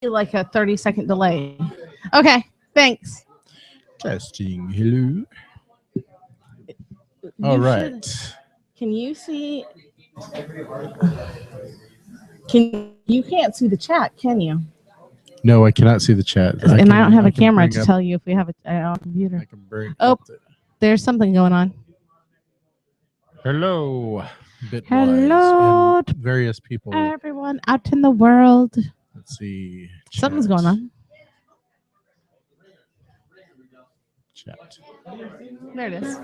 like a 30-second delay. Okay, thanks. Testing. Hello. You All should- right. Can you see? You can't see the chat, can you? No, I cannot see the chat. I don't have a can camera bring to up- tell you if we have a computer. I can bring Oh. up the- There's something going on. Hello, Bitwise Hello and various people. Everyone out in the world. Let's see. Something's chat. going on. Chat. There it is.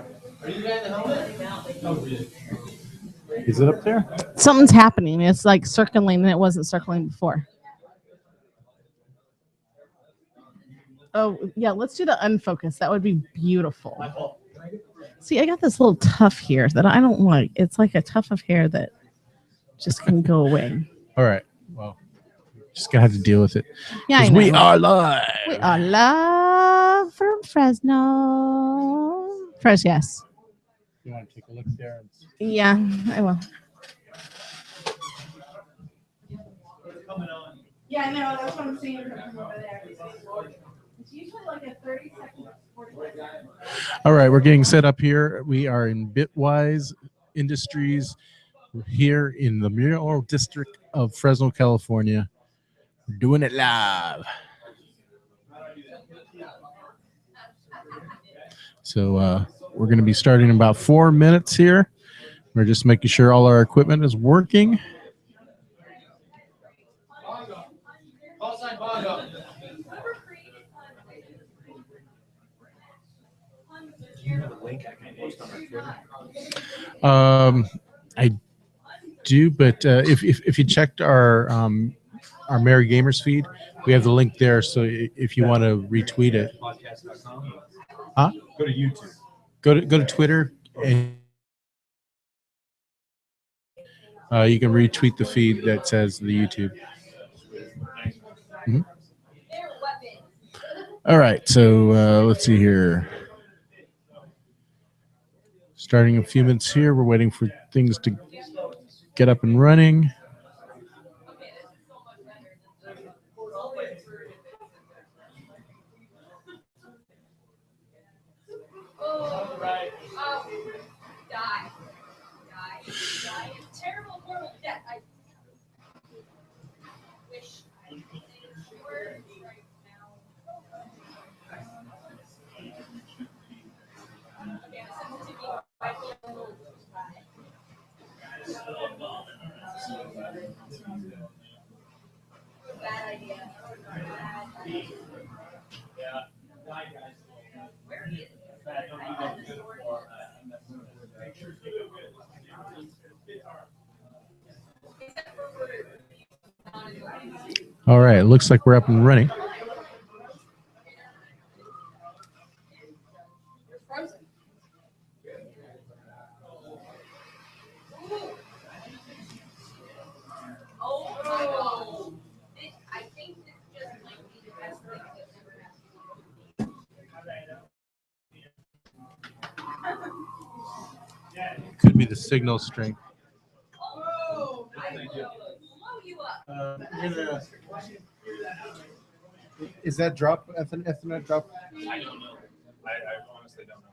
Is it up there? Something's happening. It's like circling, and it wasn't circling before. Oh, yeah, let's do the unfocus. That would be beautiful. See, I got this little tuft here that I don't like. It's like a tuft of hair that just can go away. All right. Well, just gonna have to deal with it. Yeah, I 'Cause know. we are live. We are live from Fresno. Yes. You want to take a look there? Yeah, I will. Yeah, I know. That's what I'm saying from over there. It's usually like a 30-second. All right, we're getting set up here. We are in Bitwise Industries. We're here in the Mural District of Fresno, California. We're doing it live. So we're going to be starting in about 4 minutes here. We're just making sure all our equipment is working. I do, but if you checked our Merry Gamers feed, we have the link there. So if you want to retweet it, huh? Go to YouTube. Go to Twitter and you can retweet the feed that says the YouTube. Mhm. All right, so let's see here. Starting a few minutes here. We're waiting for things to get up and running. Terrible form of death. I wish I were right now. Okay, I'm sent to be right below. Bad idea. Bad idea. Where is it? All right, looks like we're up and running. You're frozen. Oh my god. I think this just might be the best thing that's ever happened. Could be the signal strength. Oh, I will blow you up. Is that drop Ethernet drop? I don't know. I honestly don't know.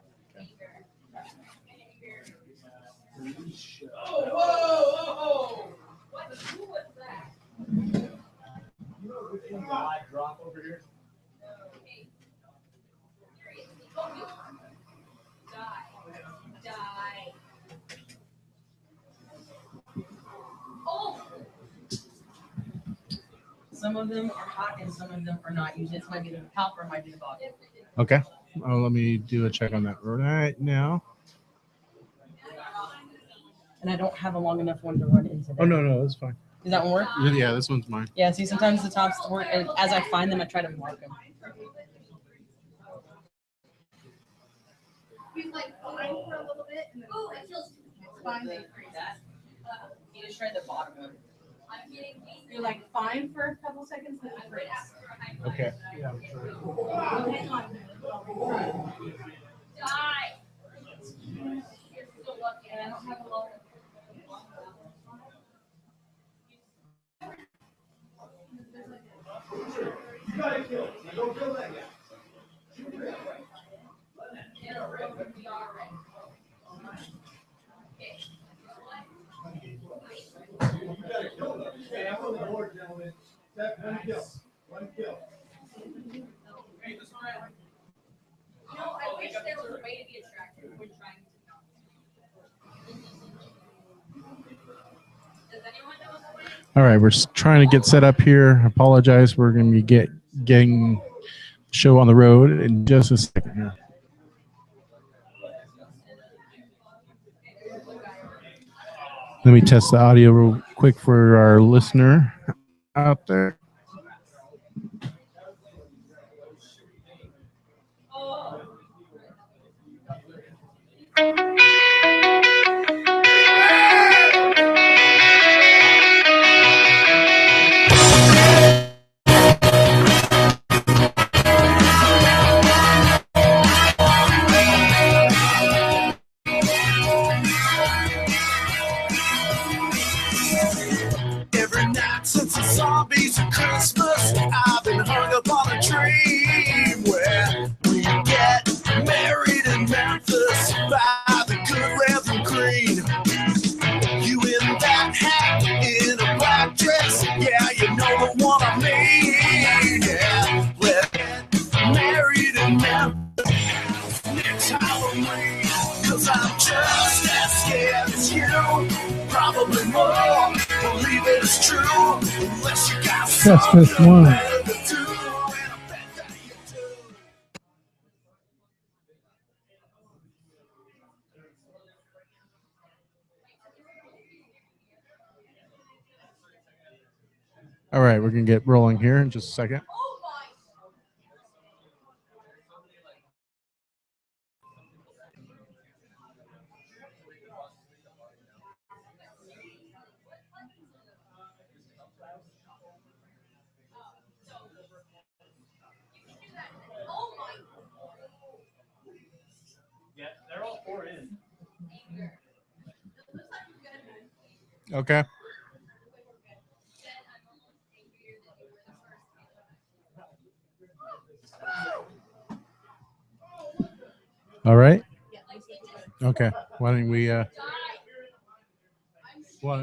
Oh, whoa. What? Who was that? Live drop over here. Okay. Seriously. Oh, you. Die. Oh. Some of them are hot and some of them are not. Usually this might be the top or it might be the bottom. Okay. Let me do a check on that right now. And I don't have a long enough one to run into there. Oh no, that's fine. Does that one work? Yeah, this one's mine. Yeah, see, sometimes the tops work, and as I find them, I try to mark them. He's like fine for a little bit, and then It feels it's fine. Then You just try the bottom one. I'm getting you're like fine for a couple seconds, then it breaks. Okay. Hang on. Die. You're so lucky, and I don't have a lot of. Hey, I'm on the board, gentlemen. That one kill. One kill. Hey, this one. No, I wish there was a way to be attractive when trying to not. Does anyone know the way? All right, we're trying to get set up here. Apologize. We're going to be getting the show on the road in just a second here. Let me test the audio real quick for our listener out there. Every night since the zombies and Christmas, I've been hung up on a dream where we get married in Memphis by the good Reverend Green. You in that hat, in a black dress, yeah, you know the one I mean. Yeah, let's get married in Memphis next Halloween, 'cause I'm just as scared as you. Probably more, believe it is true. Unless you got something better to do, and I bet that you do. All right, we're going to get rolling here in just a second. Yeah, they're all 4 in. Okay. All right. Okay. Why don't we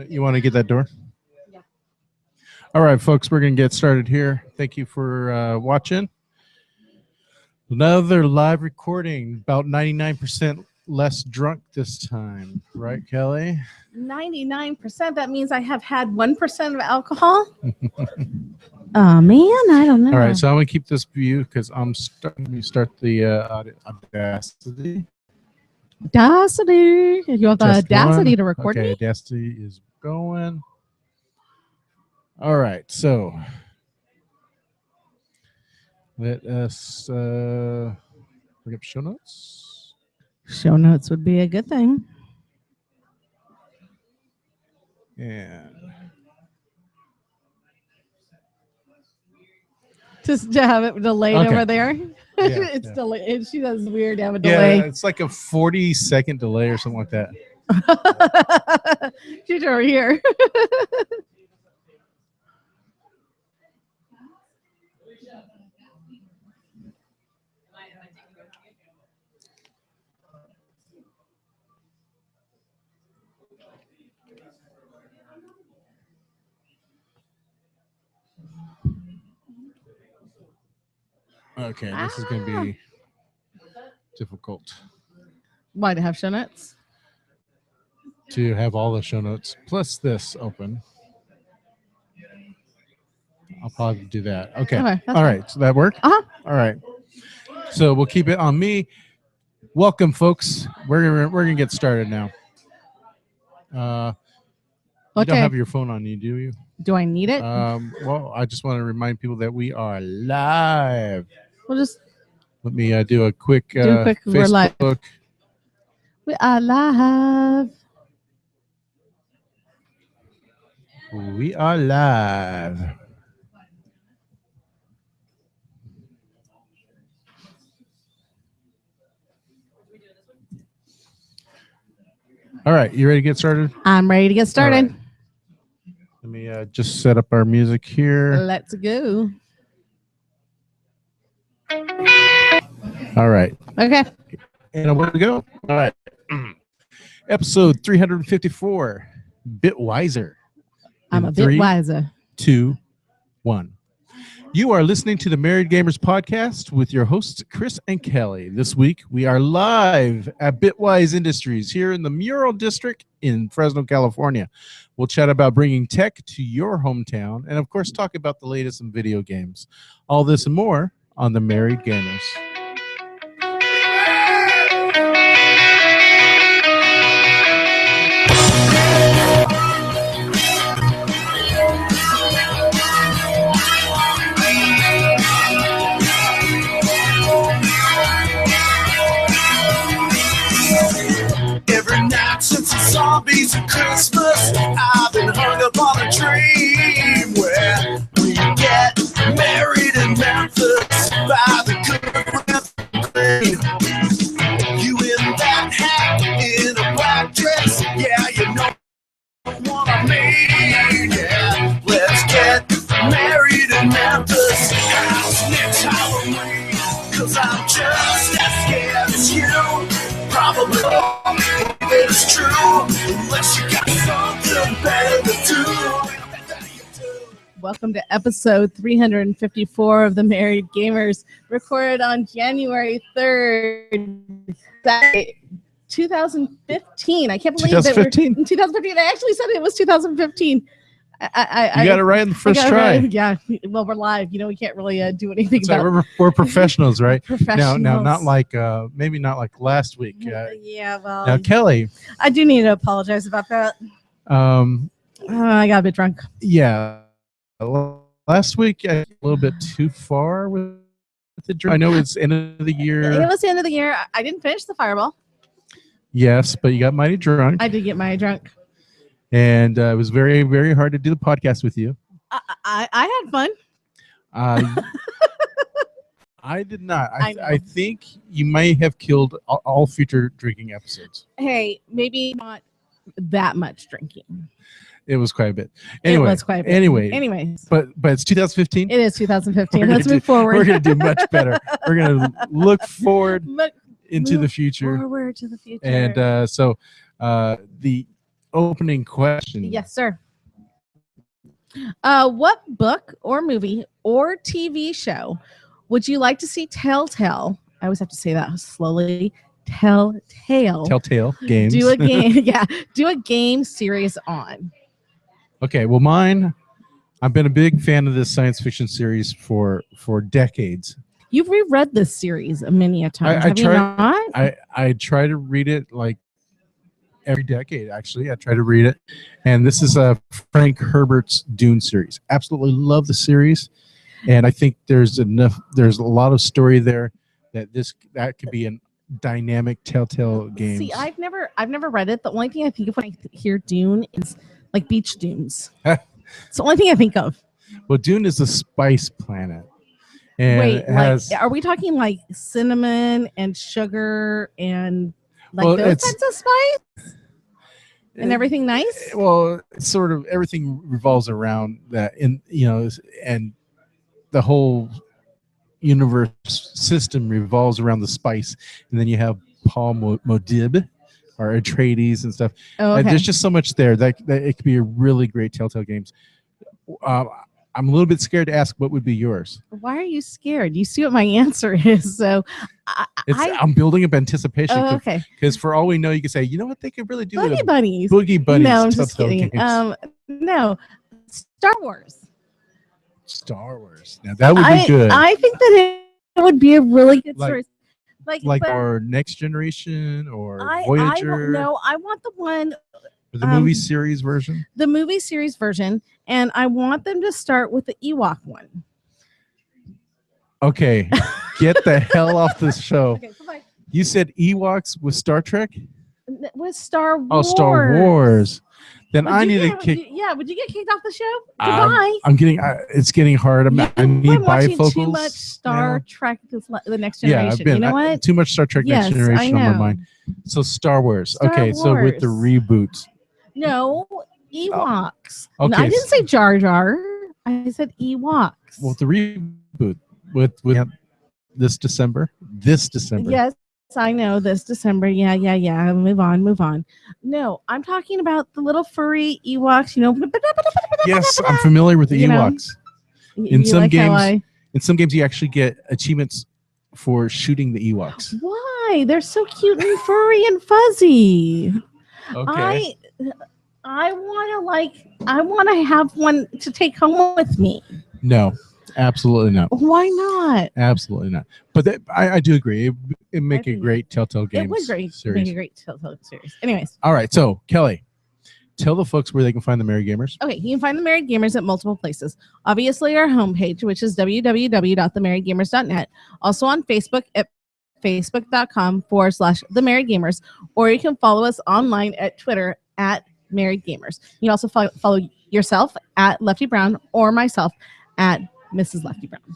you want to get that door? Yeah. All right, folks, we're going to get started here. Thank you for watching. Another live recording, about 99% less drunk this time. Right, Kelly? 99%. That means I have had 1% of alcohol. Oh man, I don't know. All right, so I'm going to keep this view because I'm starting to start the Audacity. Audacity. You have the Test audacity one. to record Okay, me? Audacity is going. All right, so let us bring up show notes. Show notes would be a good thing. And Just to have it delayed Okay. over there. Yeah, It's yeah. delayed. She does weird to have a yeah, delay. it's like a 40-second delay or something like that. She's over here. Okay, this is going to be difficult Why to have show notes? to have all the show notes plus this open. I'll probably do that. Okay. Okay, that's All fine. right. So that work? Uh-huh. All right. So we'll keep it on me. Welcome, folks. We're gonna get started now. You don't Okay. have your phone on you, do you? Do I need it? Well, I just want to remind people that we are live. We'll just Let me do a quick, Do a quick, we're live. Facebook. we are live. We are live. All right, you ready to get started? I'm ready to get started. right. Let me just set up our music here. Let's go. All right. Okay. And away we go. All right. Episode 354. Bit wiser. I'm In a bit 3, wiser. 2, 1. You are listening to the Married Gamers podcast with your hosts, Chris and Kelly. This week, we are live at Bitwise Industries here in the Mural District in Fresno, California. We'll chat about bringing tech to your hometown and, of course, talk about the latest in video games. All this and more on the Married Gamers. Every night since the zombies and Christmas, I've been hung up on a dream where we get married in Memphis by the good green. You in that hat, in a black dress, yeah, you know what I mean, yeah. Let's get married in Memphis, house next Halloween, 'cause I'm just as scared as you. Probably it's true, unless you got something better to do. Welcome to episode 354 of the Married Gamers, recorded on January 3rd, Saturday, 2015. I can't believe that we're 2015? in 2015. I actually said it was 2015. You got it right in the first try. Yeah. Well, we're live. You know, we can't really do anything That's about right. We're professionals, right? professionals. Now, not like maybe not like last week. Yeah, well, Now, Kelly, I do need to apologize about that. I got a bit drunk. yeah, last week I went a little bit too far with the drink. I know it's end of the It year. was the end of the year. I didn't finish the fireball. Yes, but you got mighty drunk, I did get my drunk. and it was very, very hard to do the podcast with you. I had fun. I did not. I know. I think you may have killed all future drinking episodes. Hey, maybe not that much drinking. It was quite a bit. Anyway, It was quite a bit. Anyways, but it's 2015. it is 2015. We're Let's gonna move forward. We're going to do much better. We're going to look forward Look into move the future. forward to the future. And so the opening question. Yes, sir. What book or movie or TV show would you like to see Telltale? I always have to say that slowly. Telltale. Telltale games. Do a game. Yeah. Do a game series on. Okay. Well, mine, I've been a big fan of this science fiction series for decades. You've reread this series many a time. I Have you tried- not? I try to read it like every decade, actually. I try to read it. And this is Frank Herbert's Dune series. Absolutely love the series. And I think there's a lot of story there that could be a dynamic Telltale game. See, I've never read it. The only thing I think of when I hear Dune is like beach dunes. It's the only thing I think of. Well, Dune is a spice planet. And Wait, it has, are we talking like cinnamon and sugar and like Well, those it's- types of spice and everything nice? Well, it's sort of everything revolves around that, and the whole universe system revolves around the spice, and then you have Paul Modib or Atreides and stuff. Oh, And okay. there's just so much there that it could be a really great Telltale games. I'm a little bit scared to ask what would be yours. Why are you scared? You see what my answer is. So I'm building up anticipation oh, okay. because for all we know, you could say, you know what they could really do with Boogie a Bunnies. Boogie Bunnies. No, I'm just Telltale kidding. games. No, Star Wars. Star Wars. Now that would be good. I think that it would be a really good Like- story. Like but or Next Generation or I Voyager. no, I want the one, Or the movie series version. the movie series version, and I want them to start with the Ewok one. Okay, get the hell off this show. Okay, bye-bye. You said Ewoks with Star Trek? With Star Wars. Oh, Star Wars. Then Would I you need to get- kick. would you get kicked off the show? Goodbye. I'm getting. It's getting hard. I You've need been watching bifocals. too much Star now. Trek, the Next Yeah, Generation. I've been You know what? too much Star Trek Yes, Next I Generation on my know. mind. So Star Wars. Star Okay, so with the Wars. reboot. No, Ewoks. Okay, No, I didn't say Jar Jar. I said Ewoks. Well, the reboot with this December. This December. Yes, I know this December. Yeah. Move on. No, I'm talking about the little furry Ewoks. Yes, I'm familiar with the You know, Ewoks. In some like how games, in some games, you actually get achievements for shooting the Ewoks. Why? They're so cute and furry and fuzzy. Okay. I want to have one to take home with me. No, absolutely not. Why not? Absolutely not. But I do agree. It make a great Telltale Games It would series. make a great Telltale series. Anyways, All right. So, Kelly, tell the folks where they can find the Married Gamers. okay, you can find the Married Gamers at multiple places. Obviously, our homepage, which is www.themarriedgamers.net. Also on Facebook at facebook.com/themarriedgamers, or you can follow us online at Twitter at Married Gamers. You can also follow yourself at Lefty Brown or myself at Mrs. Lefty Brown.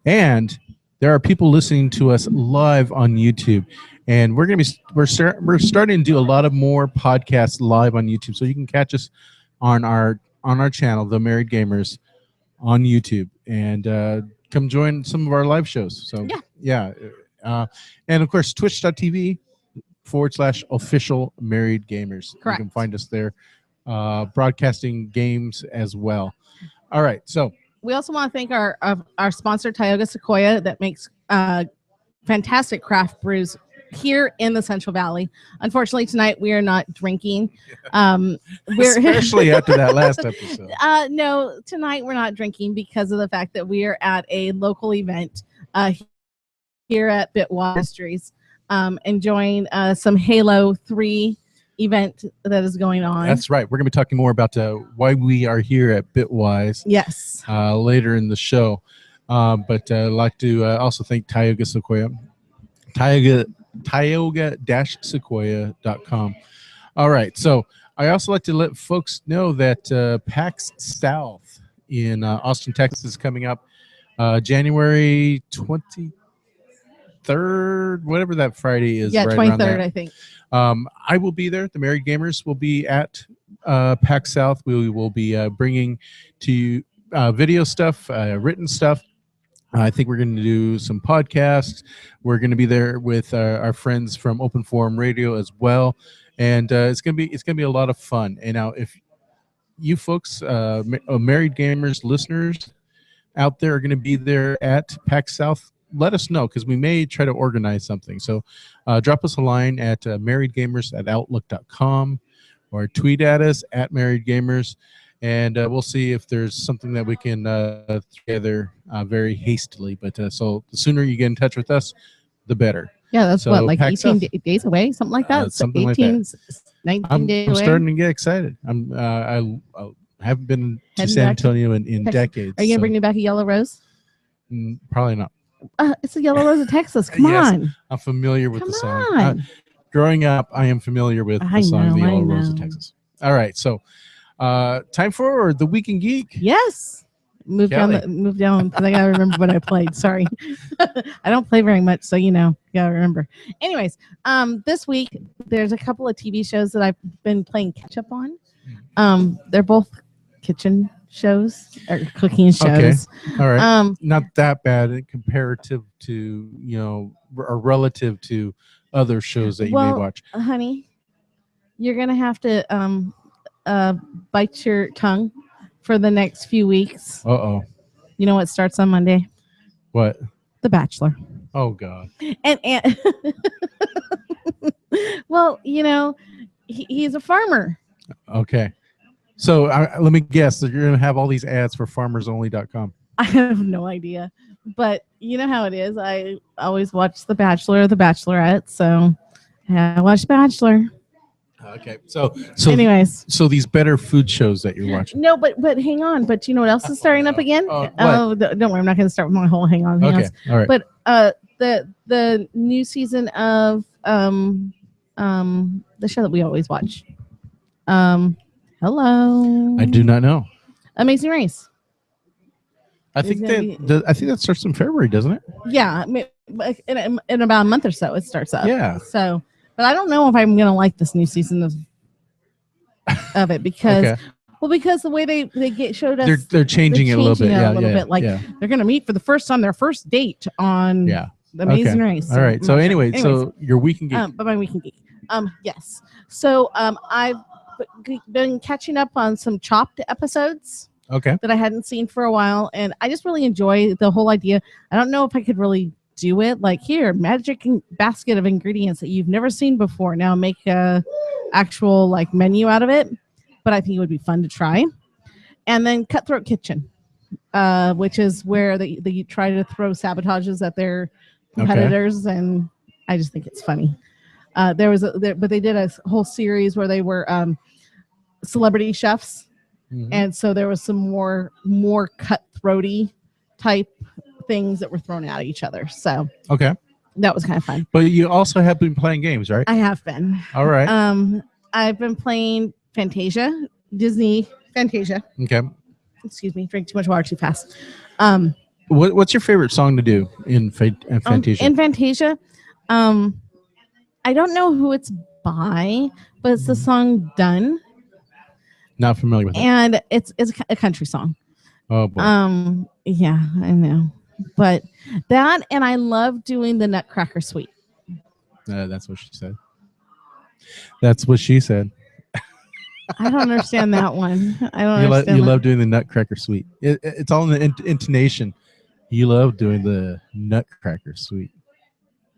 And there are people listening to us live on YouTube, and we're starting to do a lot of more podcasts live on YouTube, so you can catch us on our channel, The Married Gamers, on YouTube, and come join some of our live shows. So and of course twitch.tv/official Married Gamers. Correct. You can find us there, broadcasting games as well. All right, so we also want to thank our sponsor, Tioga Sequoia, that makes fantastic craft brews here in the Central Valley. Unfortunately, tonight we are not drinking. Especially after that last episode. No, tonight we're not drinking because of the fact that we are at a local event here at Bitwise Industries, enjoying some Halo 3 event that is going on. That's right. We're going to be talking more about why we are here at Bitwise. Yes. Later in the show. But I'd like to also thank Tioga Sequoia. Tioga-sequoia.com. All right. So I also like to let folks know that PAX South in Austin, Texas is coming up January 23rd, whatever that Friday is. Yeah, right 23rd, I think. I will be there. The Married Gamers will be at PAX South. We will be bringing to you video stuff, written stuff. I think we're going to do some podcasts. We're going to be there with our friends from Open Forum Radio as well, and it's going to be a lot of fun. And now, if you folks, Married Gamers listeners out there, are going to be there at PAX South, let us know, because we may try to organize something. So drop us a line at marriedgamers@outlook.com, or tweet at us at marriedgamers, and we'll see if there's something that we can together very hastily. But so the sooner you get in touch with us, the better. Yeah, that's So what, like PAX 18 South. days away, something like that. Something 18, like 19 I'm days away. starting to get excited. I haven't been to Heading San back to Antonio in Texas. decades. Are you going to bring me back a yellow rose? Probably not. It's the Yellow Rose of Texas. Come Yes. on. I'm familiar with Come the song. on. Growing up, I am familiar with I the song know, The I Yellow Rose of know. Texas. All right, so time for the Week in Geek. Yes. Move down because I got to remember what I played. Sorry. I don't play very much, so got to remember. Anyways, this week there's a couple of TV shows that I've been playing catch up on. They're both kitchen shows or cooking shows. Okay. All right. Not that bad in comparative to, or relative to other shows that you may watch. Honey, you're going to have to bite your tongue for the next few weeks. Uh-oh. You know what starts on Monday? What? The Bachelor. Oh, God. And well, he's a farmer. Okay. So let me guess that you're going to have all these ads for farmersonly.com. I have no idea. But you know how it is. I always watch The Bachelor or The Bachelorette. So I watch Bachelor. Okay. So anyways. So these better food shows that you're watching. No, but hang on. But you know what else is starting up again? What? Don't worry. I'm not going to start with my whole hang on. Okay. All right. But the new season of the show that we always watch. Hello. I do not know. Amazing Race. I think that starts in February, doesn't it? Yeah, in about a month or so it starts up. Yeah. So, but I don't know if I'm gonna like this new season of it because, Okay. Well, because the way they showed us, they're changing it a little bit. changing it Yeah, a little yeah, bit. Like yeah. they're going to meet on their first date on Yeah. The Amazing Okay. Race. All right. I'm So not sure. anyway, Anyways, so your weekend geek. but my weekend geek. Yes. So I've been catching up on some Chopped episodes Okay. that I hadn't seen for a while, and I just really enjoy the whole idea. I don't know if I could really do it. Like here, magic basket of ingredients that you've never seen before. Now make a actual like menu out of it, but I think it would be fun to try. And then Cutthroat Kitchen, which is where they try to throw sabotages at their competitors, and I just think it's funny. But they did a whole series where they were celebrity chefs, and so there was some more cutthroaty type things that were thrown at each other. So Okay. that was kind of fun. But you also have been playing games, right? I have been. All right. I've been playing Fantasia, Disney Fantasia. Okay. Excuse me, drink too much water too fast. What's your favorite song to do in Fantasia? In Fantasia, I don't know who it's by, but it's the song "Done," Not familiar with it. and it's a country song. Oh boy. Yeah, I know, but that, and I love doing the Nutcracker Suite. That's what she said. That's what she said. I don't understand that one. I don't You understand. love doing the Nutcracker Suite. It's all in the intonation. You love doing the Nutcracker Suite.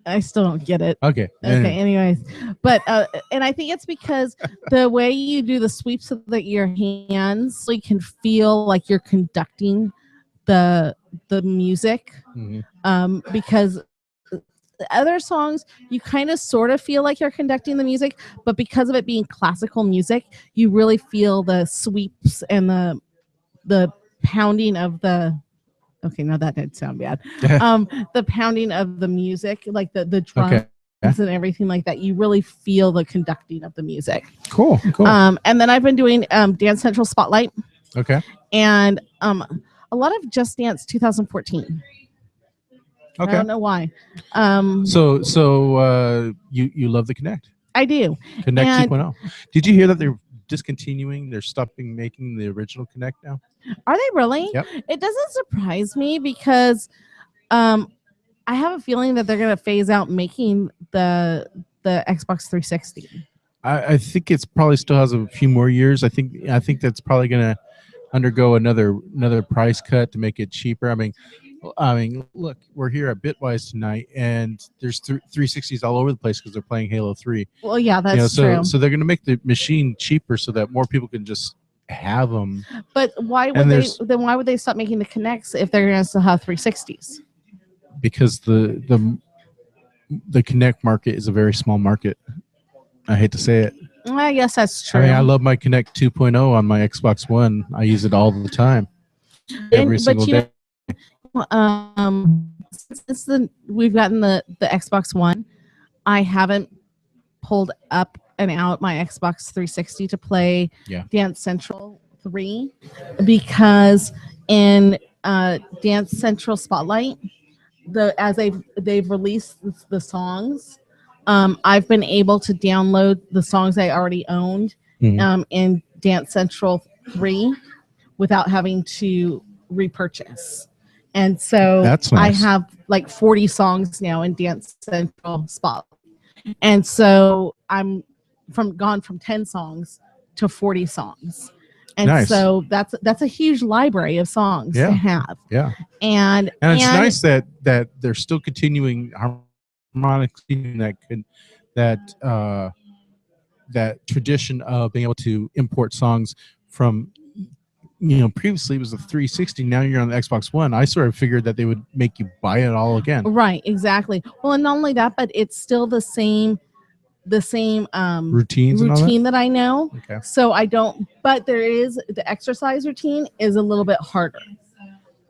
I still don't get it. Okay. Okay. Anyways, but and I think it's because the way you do the sweeps of your hands, so you can feel like you're conducting the music. Mhm. Because the other songs you kind of sort of feel like you're conducting the music, but because of it being classical music, you really feel the sweeps and the pounding of the. Okay, no, that did sound bad. The pounding of the music, like the drums Okay. and everything like that, you really feel the conducting of the music. Cool. And then I've been doing Dance Central Spotlight. Okay. And a lot of Just Dance 2014. Okay. I don't know why. So you love the Connect? I do. Connect And- 2.0. Did you hear that they're discontinuing? They're stopping making the original Connect now. Are they really? Yep. It doesn't surprise me because I have a feeling that they're going to phase out making the Xbox 360. I think it's probably still has a few more years. I think that's probably going to undergo another price cut to make it cheaper. I mean, look, we're here at Bitwise tonight, and there's 360s all over the place because they're playing Halo 3. Well, yeah, that's You know, true. so they're going to make the machine cheaper so that more people can just have them. But why And would they stop making the Connects if they're going to still have 360s? Because the Connect market is a very small market. I hate to say it. I guess that's true. I mean, I love my Connect 2.0 on my Xbox One. I use it all the time, every single day. Since we've gotten the Xbox One, I haven't pulled up and out my Xbox 360 to play Dance Central 3 because in Dance Central Spotlight, as they've released the songs, I've been able to download the songs I already owned in Dance Central 3 without having to repurchase. And so That's nice. I have like 40 songs now in Dance Central Spotlight. And so I'm gone from 10 songs to 40 songs. And Nice. so that's a huge library of songs to have. Yeah. And it's nice that they're still continuing harmonically that tradition of being able to import songs from, previously it was a 360. Now you're on the Xbox One. I sort of figured that they would make you buy it all again. Right, exactly. Well, and not only that, but it's still the same routine that I know. Okay. So I don't, but there is the exercise routine is a little bit harder.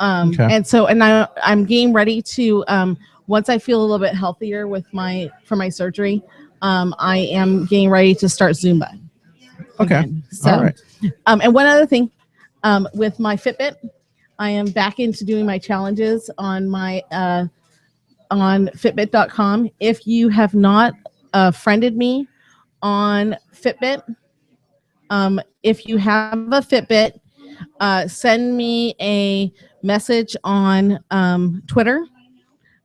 And so, and I'm getting ready to, once I feel a little bit healthier for my surgery, I am getting ready to start Zumba. Okay. So, all right. And one other thing, with my Fitbit, I am back into doing my challenges on my, on Fitbit.com. If you have not friended me on Fitbit, If you have a Fitbit, send me a message on Twitter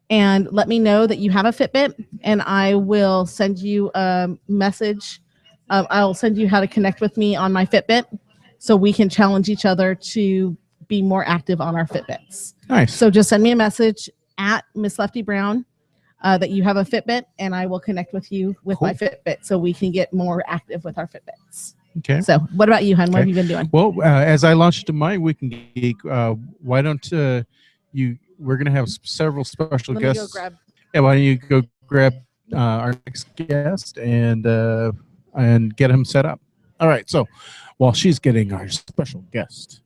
and let me know that you have a Fitbit, and I will send you a message. I'll send you how to connect with me on my Fitbit so we can challenge each other to be more active on our Fitbits. Nice. So just send me a message at Miss Lefty Brown that you have a Fitbit, and I will connect with you with my Fitbit so we can get more active with our Fitbits. Okay. So what about you, hon? What have you been doing? Well, as I launched my Weekend Geek, why don't we're going to have several special Let me guests. go grab. Yeah, why don't you go grab our next guest and get him set up. All right. So while she's getting our special guest,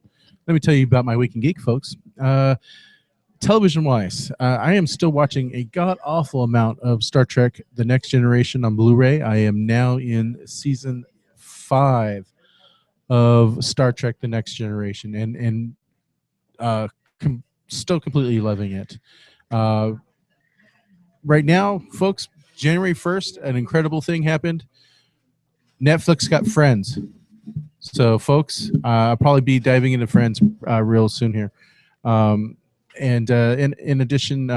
let me tell you about my Weekend Geek, folks. Television-wise, I am still watching a god-awful amount of Star Trek: The Next Generation on Blu-ray. I am now in season 5 of Star Trek: The Next Generation, and still completely loving it. Right now, folks, January 1st, an incredible thing happened. Netflix got Friends. So, folks, I'll probably be diving into Friends real soon here. And in addition, they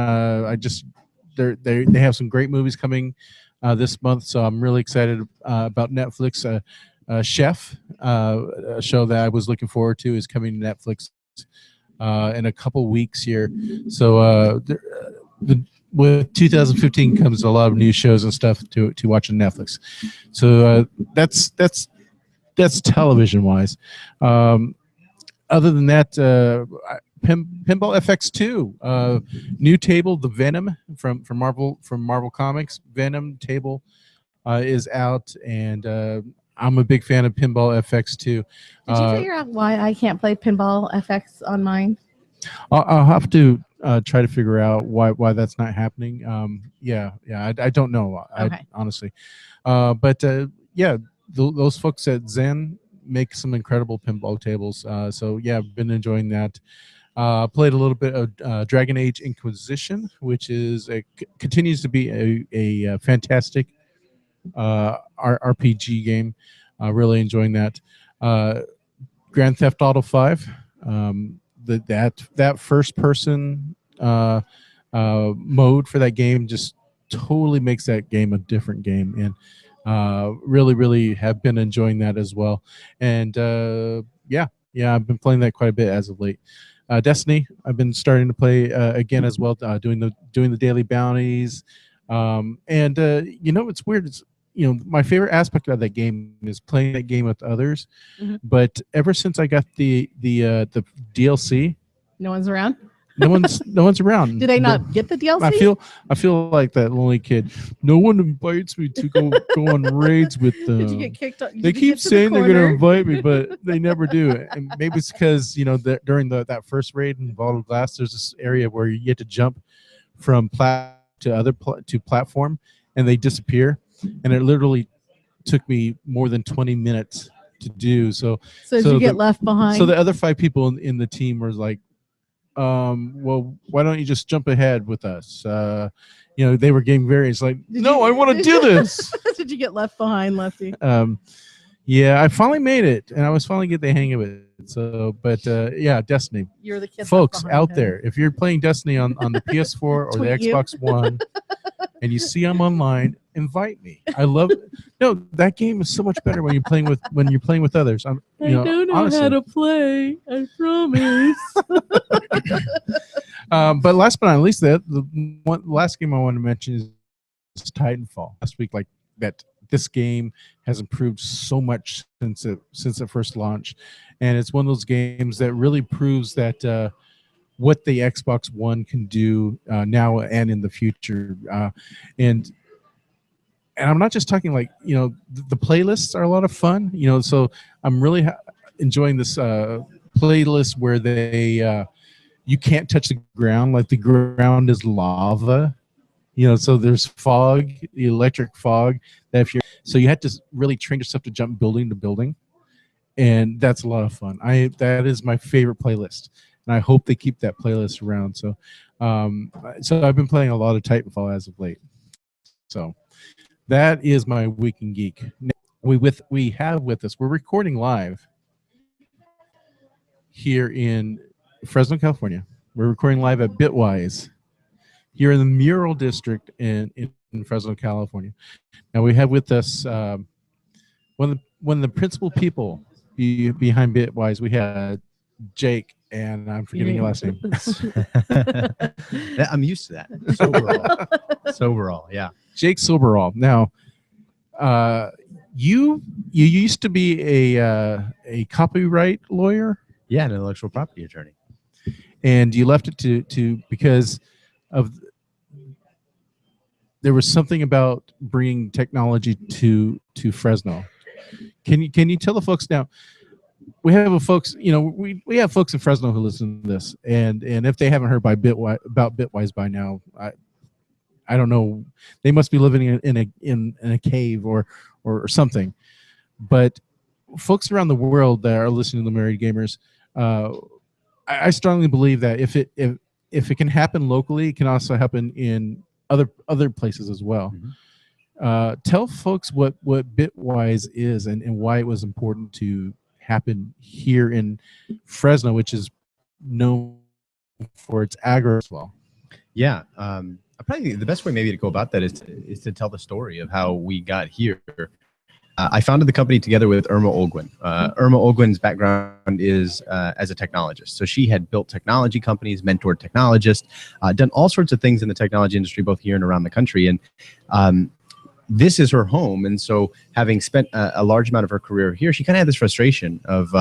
have some great movies coming this month, so I'm really excited about Netflix. Chef, a show that I was looking forward to, is coming to Netflix in a couple weeks here. So with 2015 comes a lot of new shows and stuff to watch on Netflix. So that's television wise. Other than that, Pinball FX2, new table, the Venom from Marvel Comics. Venom table is out, and I'm a big fan of Pinball FX2. Did you figure out why I can't play Pinball FX on mine? I'll have to try to figure out why that's not happening. I don't know. Okay. Honestly, but those folks at Zen make some incredible pinball tables. So yeah, I've been enjoying that. Played a little bit of Dragon Age Inquisition, which continues to be a fantastic RPG game. Really enjoying that. Grand Theft Auto 5. That first person mode for that game just totally makes that game a different game, and really have been enjoying that as well. And I've been playing that quite a bit as of late. Destiny, I've been starting to play again as well, doing the daily bounties. It's weird. It's my favorite aspect of that game is playing that game with others. Mm-hmm. But ever since I got the DLC, no one's around. No one's around. Did they not get the DLC? I feel like that lonely kid. No one invites me to go on raids with them. Did you get kicked out? They keep saying they're going to invite me, but they never do. And maybe it's because during that first raid in Vault of Glass, there's this area where you get to jump from to platform, and they disappear. And it literally took me more than 20 minutes to do. So did you get left behind? So the other 5 people in the team were like, well, why don't you just jump ahead with us? They were getting various like, I want to do this. Did you get left behind, Lefty? Yeah, I finally made it, and I was finally getting the hang of it. So, but Destiny. You're the kid. Folks out there, if you're playing Destiny on the PS4 or the Xbox One, and you see I'm online, invite me. I love it. No, that game is so much better when you're playing with others. I don't know honestly. How to play. I promise. But last but not least, the last game I want to mention is Titanfall. Last week, this game has improved so much since it first launched, and it's one of those games that really proves that what the Xbox One can do now and in the future. And I'm not just talking the playlists are a lot of fun. So I'm really enjoying this playlist where they you can't touch the ground, like the ground is lava. So there's fog, the electric fog. So you had to really train yourself to jump building to building, and that's a lot of fun. That is my favorite playlist, and I hope they keep that playlist around. So, so I've been playing a lot of Titanfall as of late. So that is my Weekend Geek. we have with us. We're recording live here in Fresno, California. We're recording live at Bitwise here in the Mural District in Fresno, California. Now we have with us one of the principal people behind Bitwise. We had Jake, and I'm forgetting your last name. I'm used to that. Soberall, yeah. Jake Soberall. Now, you used to be a copyright lawyer. Yeah, an intellectual property attorney. And you left it to because of there was something about bringing technology to Fresno. Can you tell the folks now? We have folks, we have folks in Fresno who listen to this, and if they haven't heard about Bitwise by now, I don't know, they must be living in a cave or something. But folks around the world that are listening to the Married Gamers, I strongly believe that if it can happen locally, it can also happen in other places as well. Mm-hmm. Tell folks what Bitwise is and why it was important to happen here in Fresno, which is known for its agro as well. Yeah, probably the best way maybe to go about that is to tell the story of how we got here. I founded the company together with Irma Olguin. Irma Olguin's background is as a technologist. So she had built technology companies, mentored technologists, done all sorts of things in the technology industry, both here and around the country. And this is her home. And so having spent a large amount of her career here, she kind of had this frustration of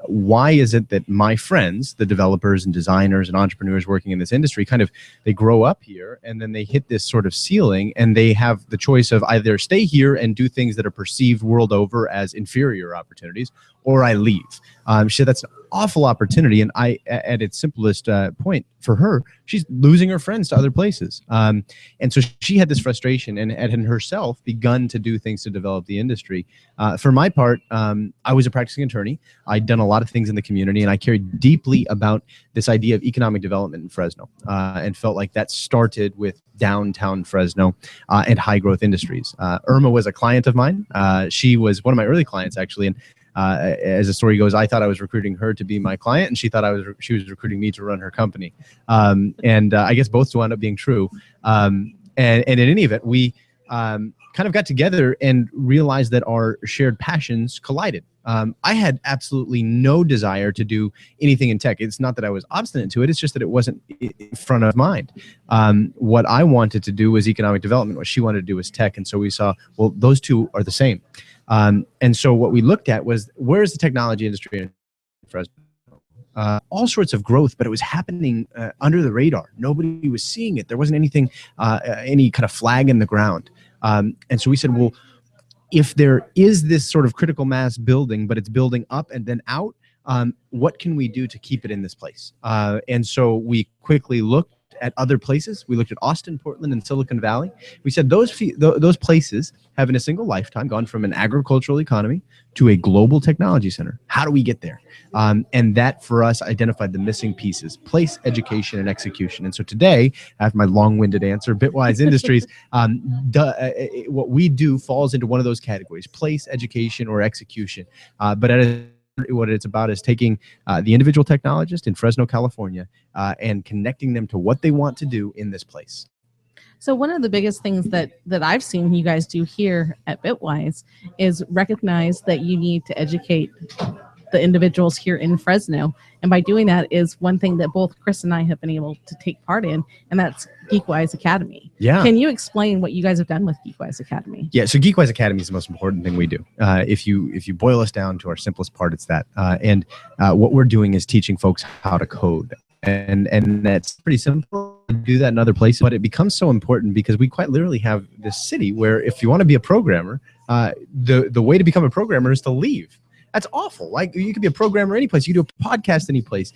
why is it that my friends, the developers and designers and entrepreneurs working in this industry, they grow up here and then they hit this sort of ceiling and they have the choice of either stay here and do things that are perceived world over as inferior opportunities, or I leave. She said that's an awful opportunity. And at its simplest point for her, she's losing her friends to other places. And so she had this frustration and had herself begun to do things to develop the industry. For my part, I was a practicing attorney. I'd done a lot of things in the community, and I cared deeply about this idea of economic development in Fresno, and felt like that started with downtown Fresno and high growth industries. Irma was a client of mine. She was one of my early clients, actually. And as the story goes, I thought I was recruiting her to be my client, and she thought she was recruiting me to run her company. And I guess both wound up being true. And in any event, we kind of got together and realized that our shared passions collided. I had absolutely no desire to do anything in tech. It's not that I was obstinate to it. It's just that it wasn't in front of mind. What I wanted to do was economic development. What she wanted to do was tech. And so we saw, well, those two are the same. And so what we looked at was, where's the technology industry in Fresno? All sorts of growth, but it was happening under the radar. Nobody was seeing it. There wasn't anything, any kind of flag in the ground. And so we said, well, if there is this sort of critical mass building, but it's building up and then out, what can we do to keep it in this place? And so we quickly looked at other places. We looked at Austin, Portland, and Silicon Valley. We said those places have in a single lifetime gone from an agricultural economy to a global technology center. How do we get there? And that for us identified the missing pieces: place, education, and execution. And so today, after my long-winded answer, Bitwise Industries, what we do falls into one of those categories: place, education, or execution. But what it's about is taking the individual technologist in Fresno, California, and connecting them to what they want to do in this place. So one of the biggest things that I've seen you guys do here at Bitwise is recognize that you need to educate the individuals here in Fresno. And by doing that is one thing that both Chris and I have been able to take part in, and that's Geekwise Academy. Yeah. Can you explain what you guys have done with Geekwise Academy? Yeah, so Geekwise Academy is the most important thing we do. If you boil us down to our simplest part, it's that. And what we're doing is teaching folks how to code. And that's pretty simple to do that in other places, but it becomes so important because we quite literally have this city where if you want to be a programmer, the way to become a programmer is to leave. That's awful. Like, you could be a programmer any place. You do a podcast any place.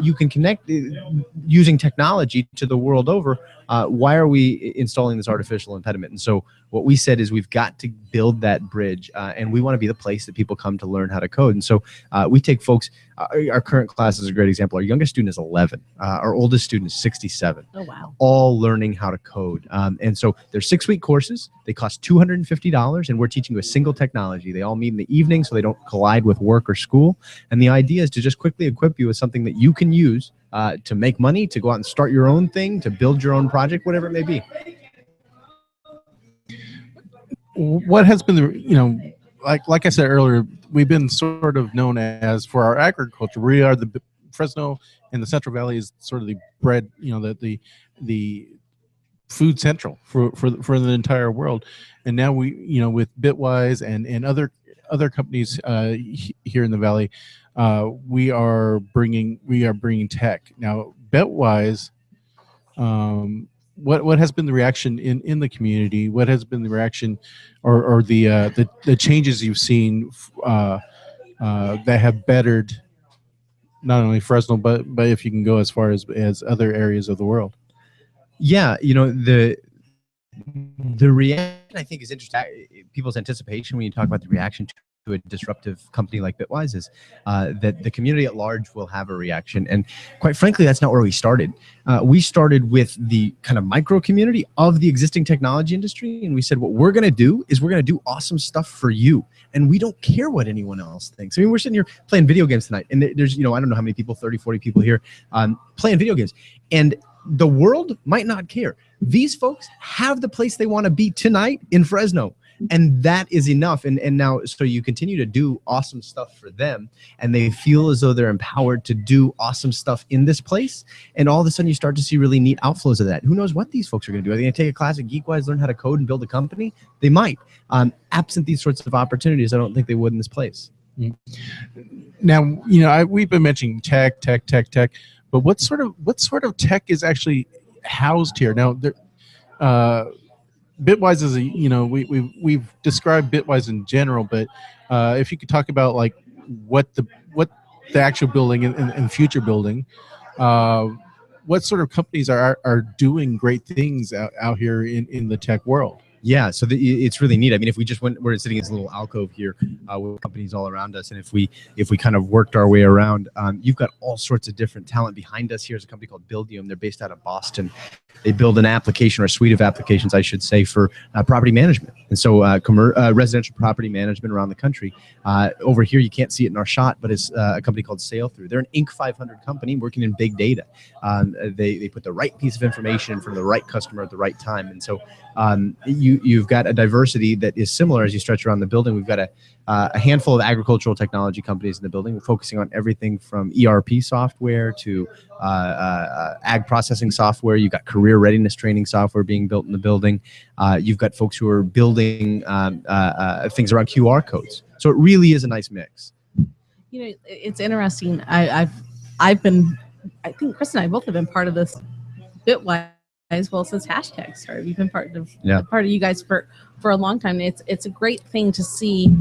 You can connect using technology to the world over. Why are we installing this artificial impediment? And so what we said is we've got to build that bridge, and we want to be the place that people come to learn how to code. And so we take folks our current class is a great example. Our youngest student is 11. Our oldest student is 67. Oh, wow. All learning how to code. And so they're 6-week courses. They cost $250, and we're teaching you a single technology. They all meet in the evening so they don't collide with work or school. And the idea is to just quickly equip you with something that you can use to make money, to go out and start your own thing, to build your own project, whatever it may be. What has been the, like I said earlier, we've been sort of known as, for our agriculture, we are the Fresno and the Central Valley is sort of the bread, the food central for the entire world. And now we, with Bitwise and other companies here in the valley, we are bringing tech. Now Bitwise, what has been the reaction in the community? What has been the reaction or the changes you've seen that have bettered not only Fresno, but if you can go as far as other areas of the world? Yeah, the reaction, I think, is interesting. People's anticipation when you talk about the reaction to a disruptive company like Bitwise is that the community at large will have a reaction. And quite frankly, that's not where we started. We started with the kind of micro community of the existing technology industry. And we said, what we're going to do is we're going to do awesome stuff for you. And we don't care what anyone else thinks. I mean, we're sitting here playing video games tonight. And there's, I don't know how many people, 30, 40 people here playing video games. And the world might not care. These folks have the place they want to be tonight in Fresno. And that is enough. And now, so you continue to do awesome stuff for them, and they feel as though they're empowered to do awesome stuff in this place. And all of a sudden you start to see really neat outflows of that. Who knows what these folks are going to do? Are they going to take a class at Geekwise, learn how to code and build a company? They might. Absent these sorts of opportunities, I don't think they would in this place. Now, we've been mentioning tech, but what sort of tech is actually housed here? Now, Bitwise is we've described Bitwise in general, but if you could talk about like what the actual building and future building, what sort of companies are doing great things out here in the tech world? Yeah, so it's really neat. I mean, if we just we're sitting in this little alcove here with companies all around us, and if we kind of worked our way around, you've got all sorts of different talent behind us. Here's a company called Buildium. They're based out of Boston. They build an application, or a suite of applications, I should say, for property management. And so residential property management around the country. Over here, you can't see it in our shot, but it's a company called Sailthrough. They're an Inc. 500 company working in big data. They put the right piece of information in front of the right customer at the right time. And so you've got a diversity that is similar as you stretch around the building. We've got a handful of agricultural technology companies in the building. We're focusing on everything from ERP software to ag processing software. You've got career readiness training software being built in the building. You've got folks who are building things around QR codes. So it really is a nice mix. It's interesting. I think Chris and I both have been part of this Bitwise since hashtag started. We've been part of you guys for a long time. It's a great thing to see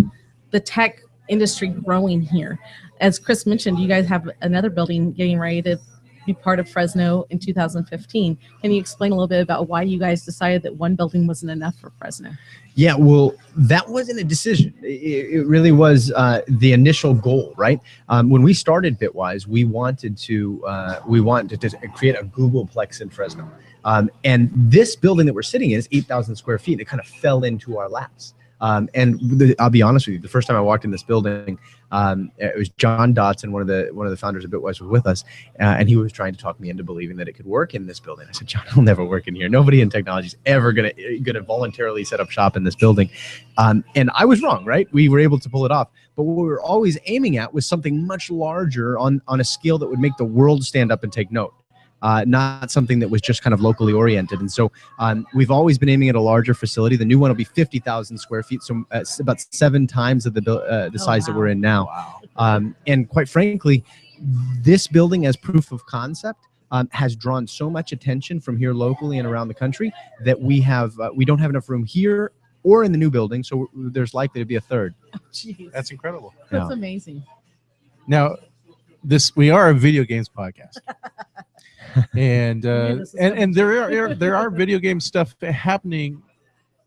the tech industry growing here. As Chris mentioned, you guys have another building getting ready to be part of Fresno in 2015. Can you explain a little bit about why you guys decided that one building wasn't enough for Fresno? Yeah, well, that wasn't a decision. It really was the initial goal, right? When we started Bitwise, we wanted to create a Googleplex in Fresno. And this building that we're sitting in is 8,000 square feet. It kind of fell into our laps. I'll be honest with you, the first time I walked in this building, it was John Dotson, one of the founders of Bitwise, was with us, and he was trying to talk me into believing that it could work in this building. I said, John, it'll never work in here. Nobody in technology is ever gonna voluntarily set up shop in this building. And I was wrong, right? We were able to pull it off. But what we were always aiming at was something much larger on a scale that would make the world stand up and take note. Not something that was just kind of locally oriented. And so we've always been aiming at a larger facility. The new one will be 50,000 square feet, so about 7 times of the size that we're in now. Wow. And quite frankly, this building as proof of concept has drawn so much attention from here locally and around the country that we don't have enough room here or in the new building, so there's likely to be a third. Oh, geez. That's incredible. That's amazing. Now, we are a video games podcast. And there are video game stuff happening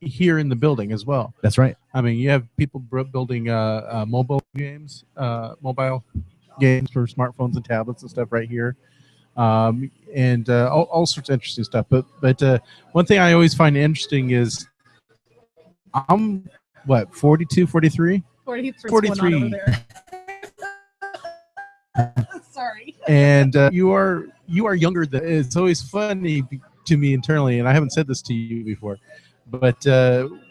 here in the building as well. That's right. I mean, you have people building mobile games, mobile games for smartphones and tablets and stuff right here, and all sorts of interesting stuff. But one thing I always find interesting is I'm what 42, 43, 43. Sorry. And you are younger than. It's always funny to me internally, and I haven't said this to you before, but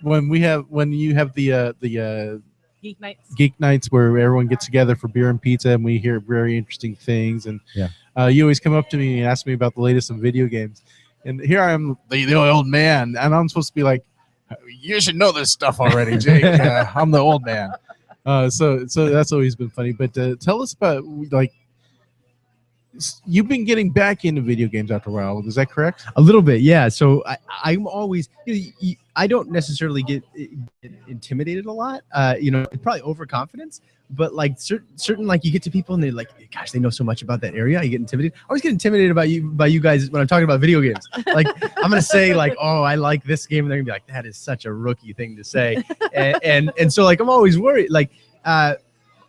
when you have the geek nights where everyone gets together for beer and pizza, and we hear very interesting things, and you always come up to me and ask me about the latest in video games, and here I am, the old man, and I'm supposed to be like, you should know this stuff already, Jake. I'm the old man. So that's always been funny. But tell us about, like, you've been getting back into video games after a while. Is that correct? A little bit, yeah. So I'm always, I don't necessarily get intimidated a lot. It's probably overconfidence, but like certain like you get to people and they're like, gosh, they know so much about that area. You get intimidated. I always get intimidated by you guys when I'm talking about video games. Like I'm gonna say like, oh, I like this game, and they're gonna be like, that is such a rookie thing to say, and so like I'm always worried. Like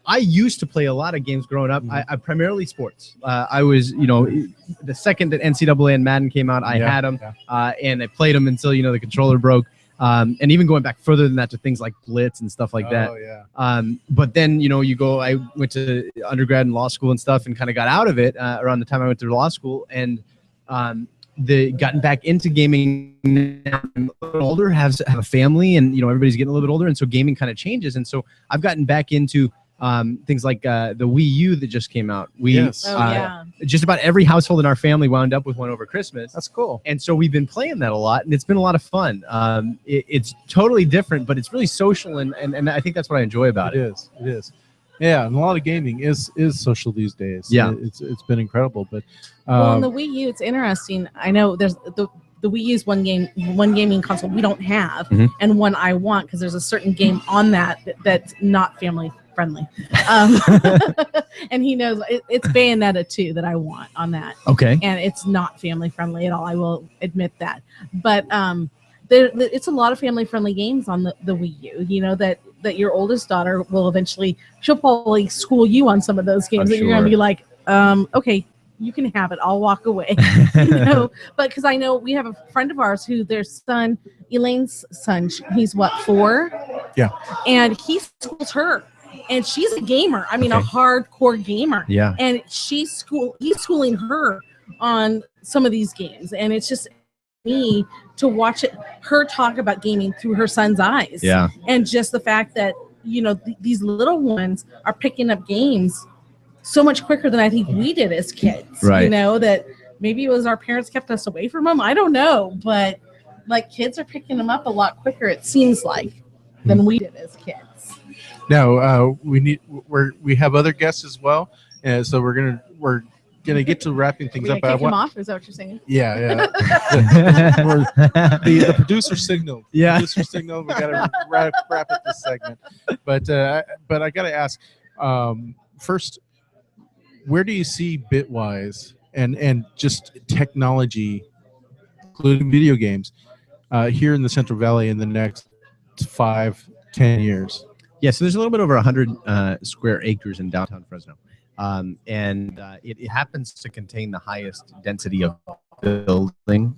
I used to play a lot of games growing up. I primarily sports. I was, the second that NCAA and Madden came out, I had them, and I played them until the controller broke. And even going back further than that to things like Blitz and stuff like that. Oh yeah. But then I went to undergrad and law school and stuff, and kind of got out of it around the time I went through law school, and gotten back into gaming now. I'm a little older, have a family, and everybody's getting a little bit older, and so gaming kind of changes, and so I've gotten back into things like the Wii U that just came out. Just about every household in our family wound up with one over Christmas. That's cool. And so we've been playing that a lot, and it's been a lot of fun. It's totally different, but it's really social, and I think that's what I enjoy about it. It is. Yeah, and a lot of gaming is social these days. Yeah. It's been incredible. But well, on the Wii U, it's interesting. I know there's the Wii U is one gaming console we don't have, and one I want, because there's a certain game on that's not family friendly, and he knows it's Bayonetta 2 that I want on that. Okay. And it's not family friendly at all, I will admit that, but it's a lot of family friendly games on the Wii U, that your oldest daughter will eventually, she'll probably school you on some of those games that you're going to be like, okay, you can have it, I'll walk away. But because I know we have a friend of ours who their son, Elaine's son, he's what, 4? Yeah. And he schools her. And she's a gamer. I mean, a hardcore gamer. Yeah. And he's schooling her on some of these games. And it's just me to watch her talk about gaming through her son's eyes. Yeah. And just the fact that, these little ones are picking up games so much quicker than I think we did as kids. Right. That maybe it was our parents kept us away from them. I don't know. But like kids are picking them up a lot quicker, it seems like, than we did as kids. Now we have other guests as well, and so we're gonna get to wrapping things up. Kick him off? Is that what you're saying? Yeah. the producer signal. Yeah. Producer signal. We gotta wrap up this segment, but I gotta ask first, where do you see Bitwise and just technology, including video games, here in the Central Valley in the next 5-10 years? Yeah, so there's a little bit over 100 square acres in downtown Fresno. And it happens to contain the highest density of building,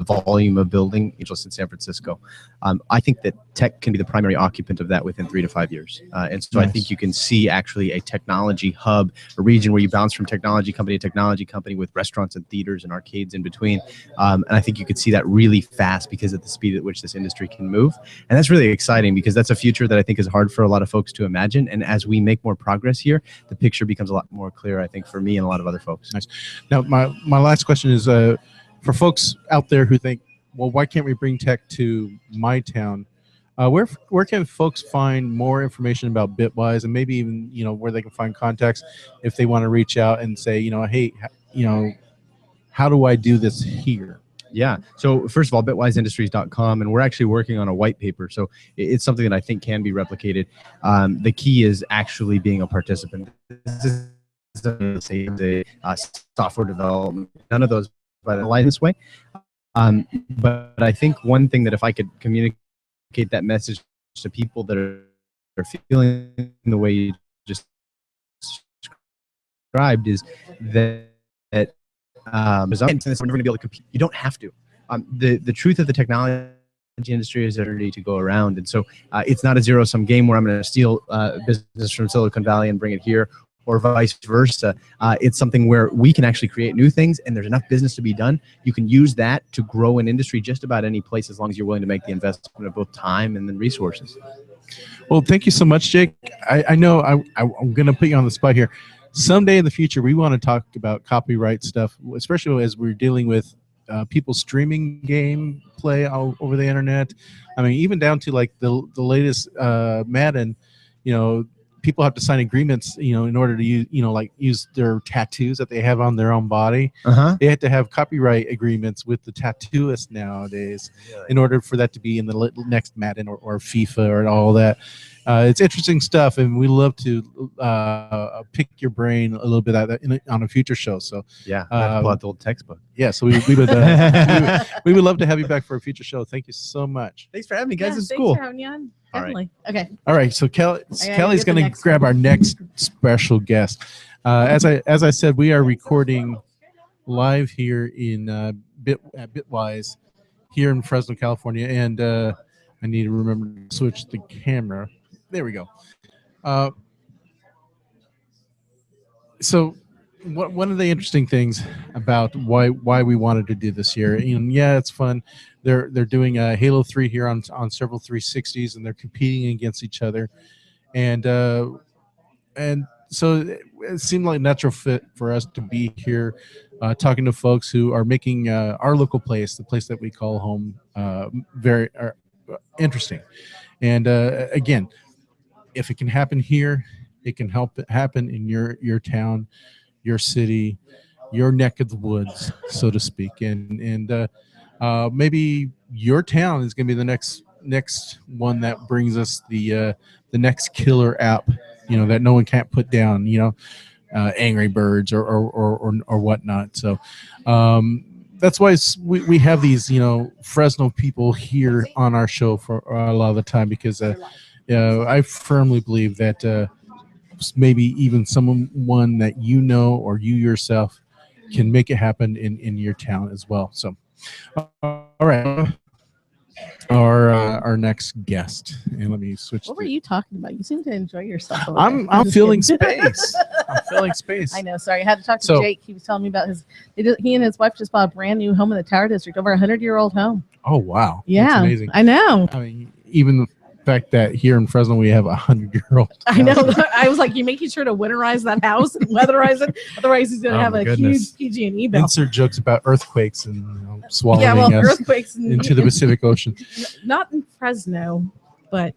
volume of building, just in San Francisco. I think that tech can be the primary occupant of that within 3 to 5 years. And so I think you can see actually a technology hub, a region where you bounce from technology company to technology company with restaurants and theaters and arcades in between. And I think you could see that really fast because of the speed at which this industry can move. And that's really exciting because that's a future that I think is hard for a lot of folks to imagine. And as we make more progress here, the picture becomes a lot more clear, I think, for me and a lot of other folks. Nice. Now, my last question is for folks out there who think, well, why can't we bring tech to my town? Where can folks find more information about Bitwise, and maybe even where they can find contacts if they want to reach out and say, hey, how do I do this here? Yeah. So first of all, bitwiseindustries.com, and we're actually working on a white paper. So it's something that I think can be replicated. The key is actually being a participant. This is a software development. None of those by the line this way. But I think one thing that if I could communicate that message to people that are feeling the way you just described is that we're never going to be able to compete. You don't have to. The truth of the technology industry is ready to go around, and so it's not a zero-sum game where I'm going to steal business from Silicon Valley and bring it here, or vice versa. It's something where we can actually create new things, and there's enough business to be done. You can use that to grow an industry just about any place, as long as you're willing to make the investment of both time and then resources. Well, thank you so much, Jake. I know I'm going to put you on the spot here. Someday in the future, we want to talk about copyright stuff, especially as we're dealing with people streaming gameplay all over the internet. I mean, even down to like the latest Madden, people have to sign agreements, in order to use their tattoos that they have on their own body. They have to have copyright agreements with the tattooists nowadays in order for that to be in the next Madden or FIFA or all that. It's interesting stuff, and we love to pick your brain a little bit on a future show. So I have to pull out the old textbook. Yeah, so we would we would love to have you back for a future show. Thank you so much. Thanks for having me, guys. Yeah, This is thanks cool. for having you on. All right. Definitely. Okay. All right, so Kelly's get the going to next grab one. our next special guest. As I said, we are recording live here in at Bitwise here in Fresno, California, and I need to remember to switch the camera. There we go. So one of the interesting things about why we wanted to do this here, and yeah, it's fun. They're doing a Halo 3 here on several 360s, and they're competing against each other, and so it seemed like a natural fit for us to be here, talking to folks who are making our local place, the place that we call home, very interesting. And again, if it can happen here, it can help it happen in your town, your city, your neck of the woods, so to speak. And maybe your town is going to be the next one that brings us the next killer app, that no one can't put down, Angry Birds or whatnot. So that's why we have these, Fresno people here on our show for a lot of the time, because I firmly believe that maybe even someone that or you yourself can make it happen in your town as well. So, all right, our next guest, and let me switch. What were you talking about? You seem to enjoy yourself. I'm just feeling kidding. space. I'm feeling space. I know. Sorry, I had to talk to So- Jake. He was telling me about he and his wife just bought a brand new home in the Tower District, over 100-year-old home. Oh wow, Yeah, that's amazing. I know. I mean, even the fact that here in Fresno we have 100-year-old. I know. I was like, you're making sure to winterize that house and weatherize it. Otherwise, he's going to Oh, have my a goodness. huge PG&E bill. Insert jokes about earthquakes and swallowing Yeah, well, us earthquakes into the Pacific Ocean. Not in Fresno, but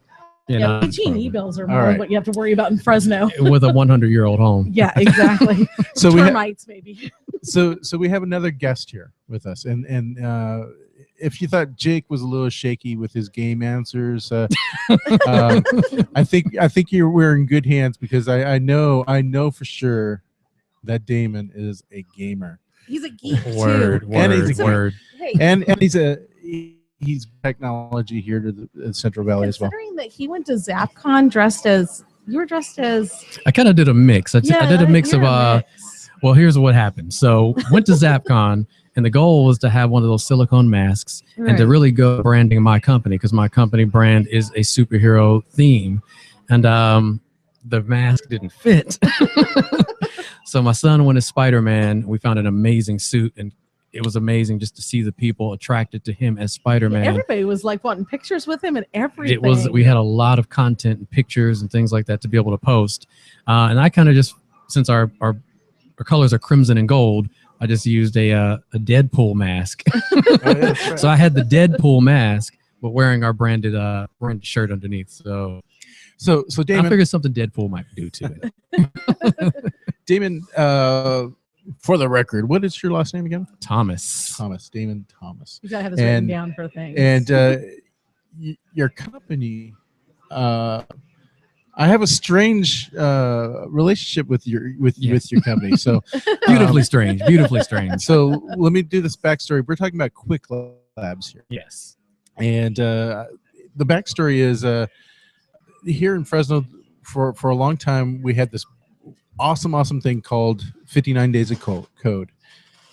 You yeah, know, PG&E bills are All more right. what you have to worry about in Fresno. with a 100-year-old home. Yeah, exactly. So Termites, maybe. so we have another guest here with us, and if you thought Jake was a little shaky with his game answers, I think we're in good hands, because I know for sure that Damon is a gamer, He's a geek Word, too. And he's a word. Hey, and he's technology here to the Central Valley as well. considering that he went to ZapCon dressed as you were dressed as. I kind of did a mix. I did a mix of you're a mix. well, here's what happened. So went to ZapCon, and the goal was to have one of those silicone masks and to Right. really go branding my company, because my company brand is a superhero theme, and the mask didn't fit. So my son went as Spider-Man. We found an amazing suit, and it was amazing just to see the people attracted to him as Spider-Man. Everybody was like wanting pictures with him and everything. We had a lot of content and pictures and things like that to be able to post, and I kind of just, since our colors are crimson and gold, I just used a Deadpool mask. Oh, yeah, that's right. So I had the Deadpool mask, but wearing our branded shirt underneath. So So I Damon, figured something Deadpool might do to it. Damon, for the record, what is your last name again? Thomas. Damon Thomas. You gotta have this written And- down for things. And your company, I have a strange relationship with your Yes. your company. So Beautifully strange. Beautifully strange. so let me do this backstory. We're talking about Quick Labs here, Yes. and the backstory is here in Fresno for a long time we had this awesome thing called 59 Days of Code.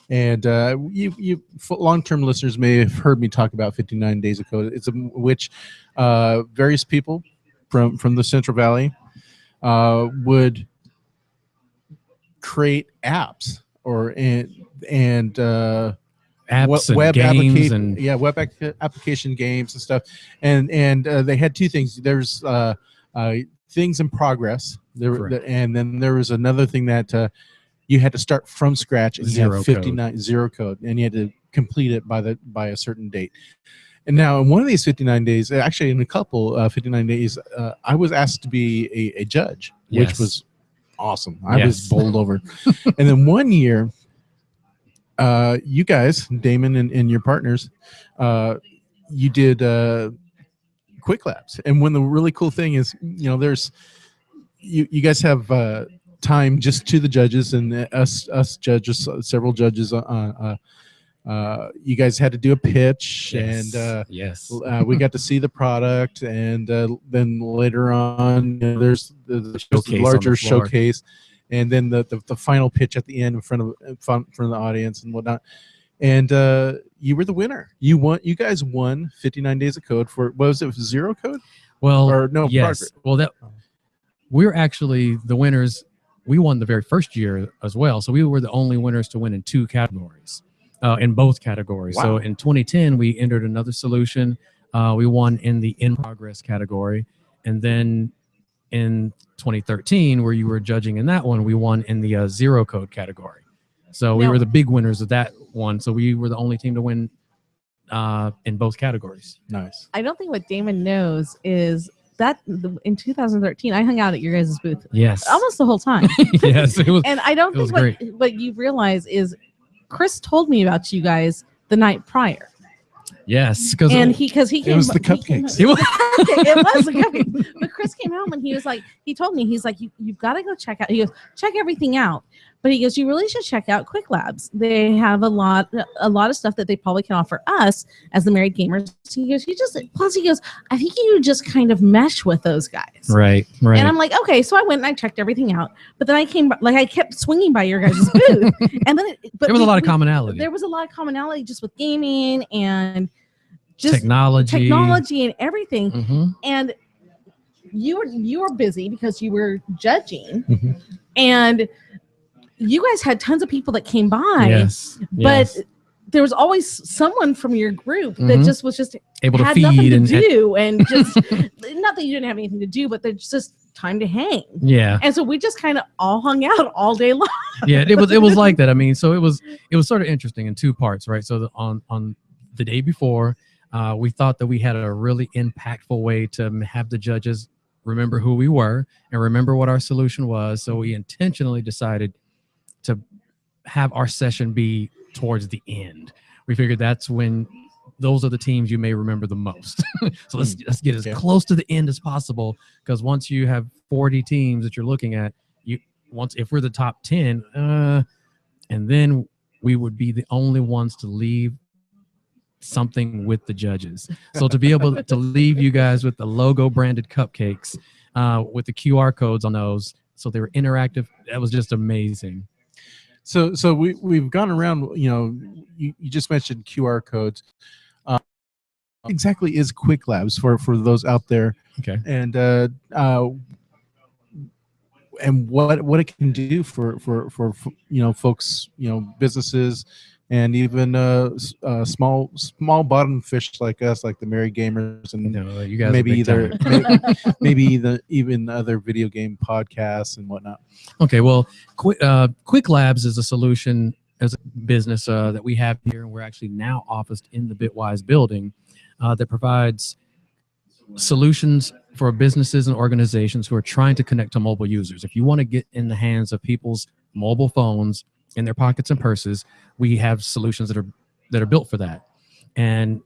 And you long-term listeners may have heard me talk about 59 Days of Code. It's which various people from the Central Valley would create apps Apps and web games and application games and stuff. And they had two things. There's things in progress. And then there was another thing that you had to start from scratch, and you Zero have 59 zero code, and you had to complete it by a certain date. And now in one of these 59 days, actually in a couple 59 days, I was asked to be a judge, which Yes. was awesome. I was bowled over. And then one year, you guys, Damon and your partners, you did quick labs. And when the really cool thing is, there's you guys have time just to the judges, and us judges, several judges. You guys had to do a pitch, Yes. and Yes. we got to see the product, and then later on, there's the Showcase larger on the floor. showcase, and then the final pitch at the end in front of the audience and whatnot. And you were the winner. You guys won 59 Days of Code for, what was it, zero code? Well, Or no, yes. progress. Well, we're actually the winners. We won the very first year as well. So we were the only winners to win in 2 categories, in both categories. Wow. So in 2010, we entered another solution. We won in the in progress category. And then in 2013, where you were judging in that one, we won in the zero code category. So we Now- were the big winners of that one. So we were the only team to win in both categories. Nice. I don't think what Damon knows is that in 2013, I hung out at your guys' booth Yes. almost the whole time. Yes. It was. And I don't It was think what you realize is Chris told me about you guys the night prior. Yes. Because And because he came, It was the he came- cupcakes. It was- it was the cupcake. But Chris came home and he was like, he told me, he's like, you've got to go check out. He goes, check everything out. But he goes, you really should check out Quick Labs. They have a lot of stuff that they probably can offer us as the married gamers. He goes, plus he goes, I think you just kind of mesh with those guys. Right. And I'm like, okay. So I went and I checked everything out. But then I kept swinging by your guys' booth. And then there was a lot of commonality. There was a lot of commonality just with gaming and just technology and everything. Mhm. And you were busy because you were judging, Mhm. and you guys had tons of people that came by. Yes. But yes. there was always someone from your group that Mhm. just was just Able to had nothing feed to and do, and just not that you didn't have anything to do, but there's just time to hang. yeah. And so we just kind of all hung out all day long. Yeah. It was like that. I mean, so it was sort of interesting in 2 parts, right? So on the day before, we thought that we had a really impactful way to have the judges remember who we were and remember what our solution was. So we intentionally decided to have our session be towards the end. We figured that's when those are the teams you may remember the most. So let's get as Okay. close to the end as possible, because once you have 40 teams that you're looking at, if we're the top 10, and then we would be the only ones to leave something with the judges. So to be able to leave you guys with the logo branded cupcakes, with the QR codes on those, so they were interactive, that was just amazing. So we've gone around. You just mentioned QR codes. Exactly is Quick Labs for those out there, Okay. and what it can do for folks, businesses, and even small bottom fish like us, like the Merry Gamers, and No, you guys maybe are big time. maybe even other video game podcasts and whatnot. Okay, well, Quick Labs is a solution as a business that we have here, and we're actually now officed in the Bitwise building, that provides solutions for businesses and organizations who are trying to connect to mobile users. If you want to get in the hands of people's mobile phones, in their pockets and purses, we have solutions that are built for that. And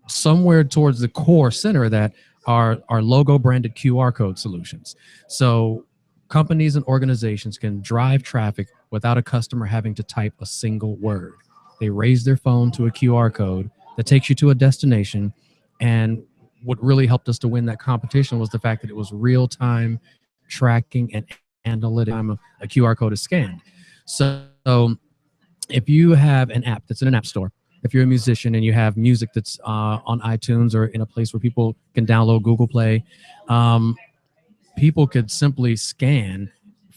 somewhere towards the core center of that are our logo branded QR code solutions. So companies and organizations can drive traffic without a customer having to type a single word. They raise their phone to a QR code that takes you to a destination. And what really helped us to win that competition was the fact that it was real-time tracking and analytic time a QR code is scanned. So if you have an app that's in an app store, if you're a musician and you have music that's on iTunes or in a place where people can download Google Play, people could simply scan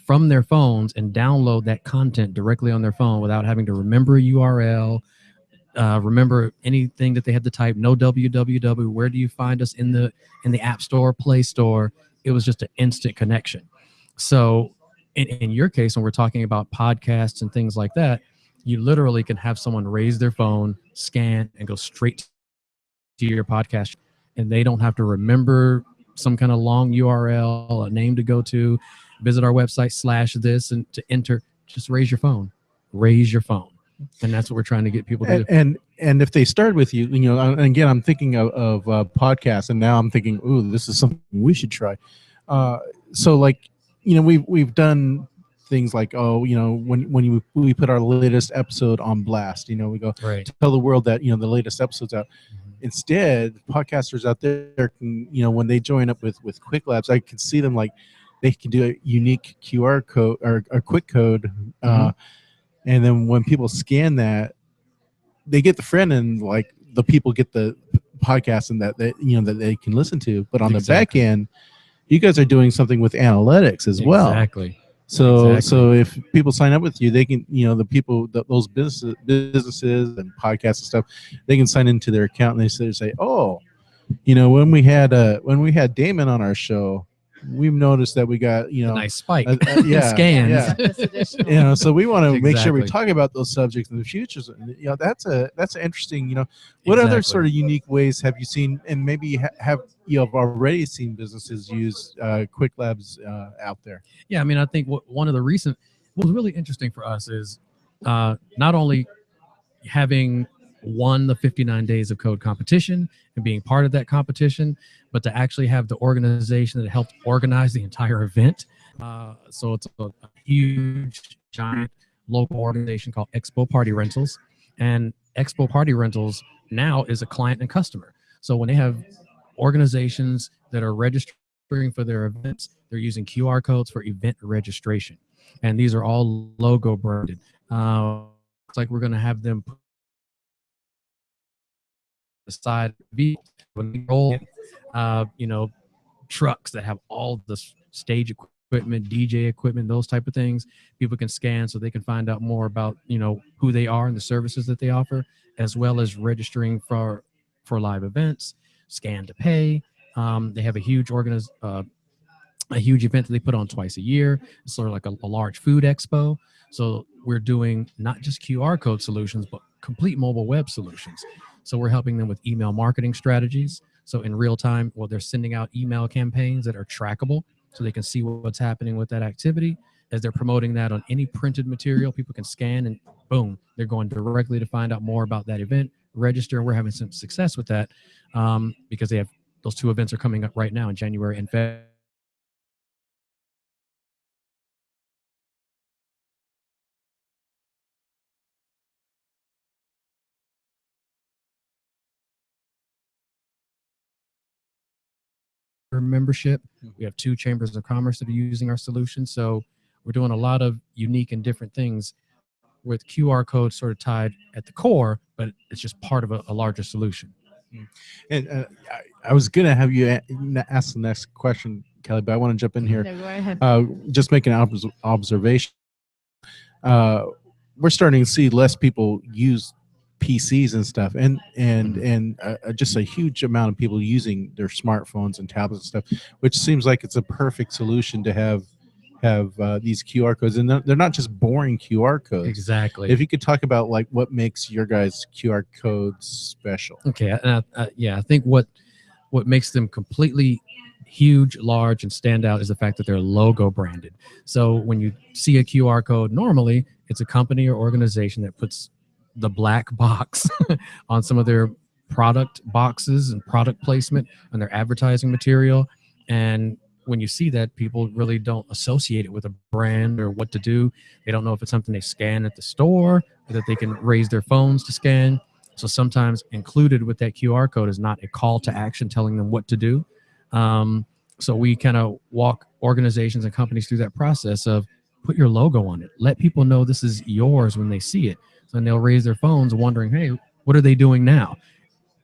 from their phones and download that content directly on their phone without having to remember a URL, remember anything that they had to type. No www. Where do you find us in the App Store, Play Store? It was just an instant connection. So in your case, when we're talking about podcasts and things like that, you literally can have someone raise their phone, scan, and go straight to your podcast, and they don't have to remember some kind of long URL, a name to go to, visit our website /this and to enter. Just raise your phone, and that's what we're trying to get people to do. And if they start with you, and again, I'm thinking of podcasts, and now I'm thinking, ooh, this is something we should try. So like, we've done things like, when we put our latest episode on blast, we go Right. tell the world that the latest episode's out. Instead, podcasters out there can, when they join up with Quick Labs, I can see them like they can do a unique QR code or a quick code, and then when people scan that, they get the friend, and like the people get the podcast, and that they can listen to. But on the back end, you guys are doing something with analytics as well. Exactly. So if people sign up with you, they can, the people, those businesses and podcasts and stuff, they can sign into their account, and they say, oh, when we had Damon on our show, we've noticed that we got a nice spike yeah, scans. Yeah. So we want to make sure we Exactly. talk about those subjects in the future. So, that's an interesting. What other sort of unique ways have you seen, and maybe have already seen businesses use Quick Labs out there? Yeah, I mean, I think one of the what was really interesting for us is not only having won the 59 days of code competition and being part of that competition, but to actually have the organization that helped organize the entire event. So it's a huge, giant local organization called Expo Party Rentals, and Expo Party Rentals now is a client and customer. So when they have organizations that are registering for their events, they're using QR codes for event registration, and these are all logo branded. It's like we're going to have them put the side when they roll, trucks that have all the stage equipment, DJ equipment, those type of things. People can scan so they can find out more about who they are and the services that they offer, as well as registering for live events. Scan to pay. They have a huge a huge event that they put on twice a year. It's sort of like a large food expo. So we're doing not just QR code solutions, but complete mobile web solutions. So we're helping them with email marketing strategies. So in real time, they're sending out email campaigns that are trackable, so they can see what's happening with that activity. As they're promoting that on any printed material, people can scan, and boom, they're going directly to find out more about that event, register. And we're having some success with that because they have those two events are coming up right now in January and February. Membership. We have 2 chambers of commerce that are using our solution. So we're doing a lot of unique and different things with QR codes sort of tied at the core, but it's just part of a larger solution. And I was going to have you ask the next question, Kelly, but I want to jump in here. No, go ahead. Just make an observation. We're starting to see less people use PCs and stuff, and just a huge amount of people using their smartphones and tablets and stuff, which seems like it's a perfect solution to have these QR codes, and they're not just boring QR codes. Exactly. If you could talk about like what makes your guys' QR codes special. Okay. I think what makes them completely huge, large, and stand out is the fact that they're logo branded. So when you see a QR code, normally it's a company or organization that puts the black box on some of their product boxes and product placement and their advertising material. And when you see that, people really don't associate it with a brand or what to do. They don't know if it's something they scan at the store or that they can raise their phones to scan. So sometimes included with that QR code is not a call to action telling them what to do. So we kind of walk organizations and companies through that process of put your logo on it. Let people know this is yours when they see it. So then they'll raise their phones wondering, hey, what are they doing now?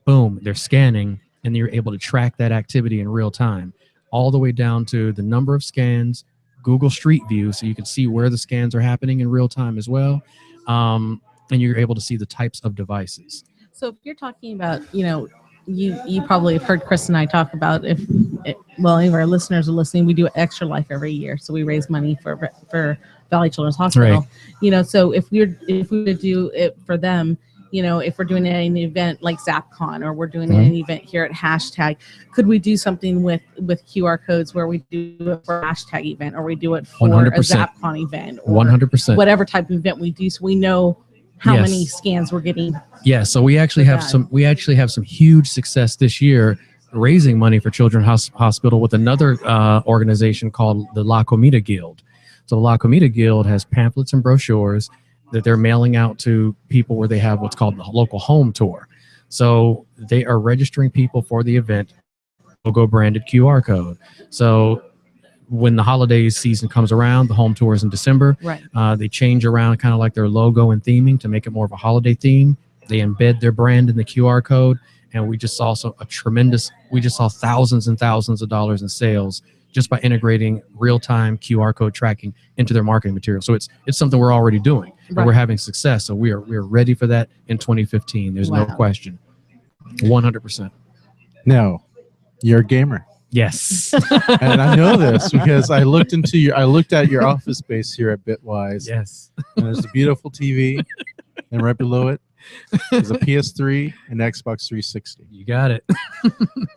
Boom, they're scanning, and you're able to track that activity in real time, all the way down to the number of scans, Google Street View, so you can see where the scans are happening in real time as well. And you're able to see the types of devices. So if you're talking about, you probably have heard Chris and I talk about any of our listeners are listening, we do Extra Life every year. So we raise money for Valley Children's Hospital. Right. So if we do it for them, if we're doing an event like ZapCon or we're doing an event here at Hashtag, could we do something with QR codes where we do it for a Hashtag event or we do it for 100%. a ZapCon event or 100%. whatever type of event we do, so we know how many scans we're getting? Yeah, so we actually have some huge success this year raising money for Children's Hospital with another organization called the La Comida Guild. So the La Comida Guild has pamphlets and brochures that they're mailing out to people where they have what's called the local home tour. So they are registering people for the event, logo branded QR code. So when the holiday season comes around, the home tour is in December. Right. They change around kind of like their logo and theming to make it more of a holiday theme. They embed their brand in the QR code, and we just saw thousands and thousands of dollars in sales just by integrating real-time QR code tracking into their marketing material. So it's something we're already doing, and we're having success. So we are ready for that in 2015. There's no question. 100%. Now, you're a gamer. Yes. And I know this because I looked at your office space here at Bitwise. Yes. And there's a beautiful TV, and right below it is a PS3 and Xbox 360. You got it.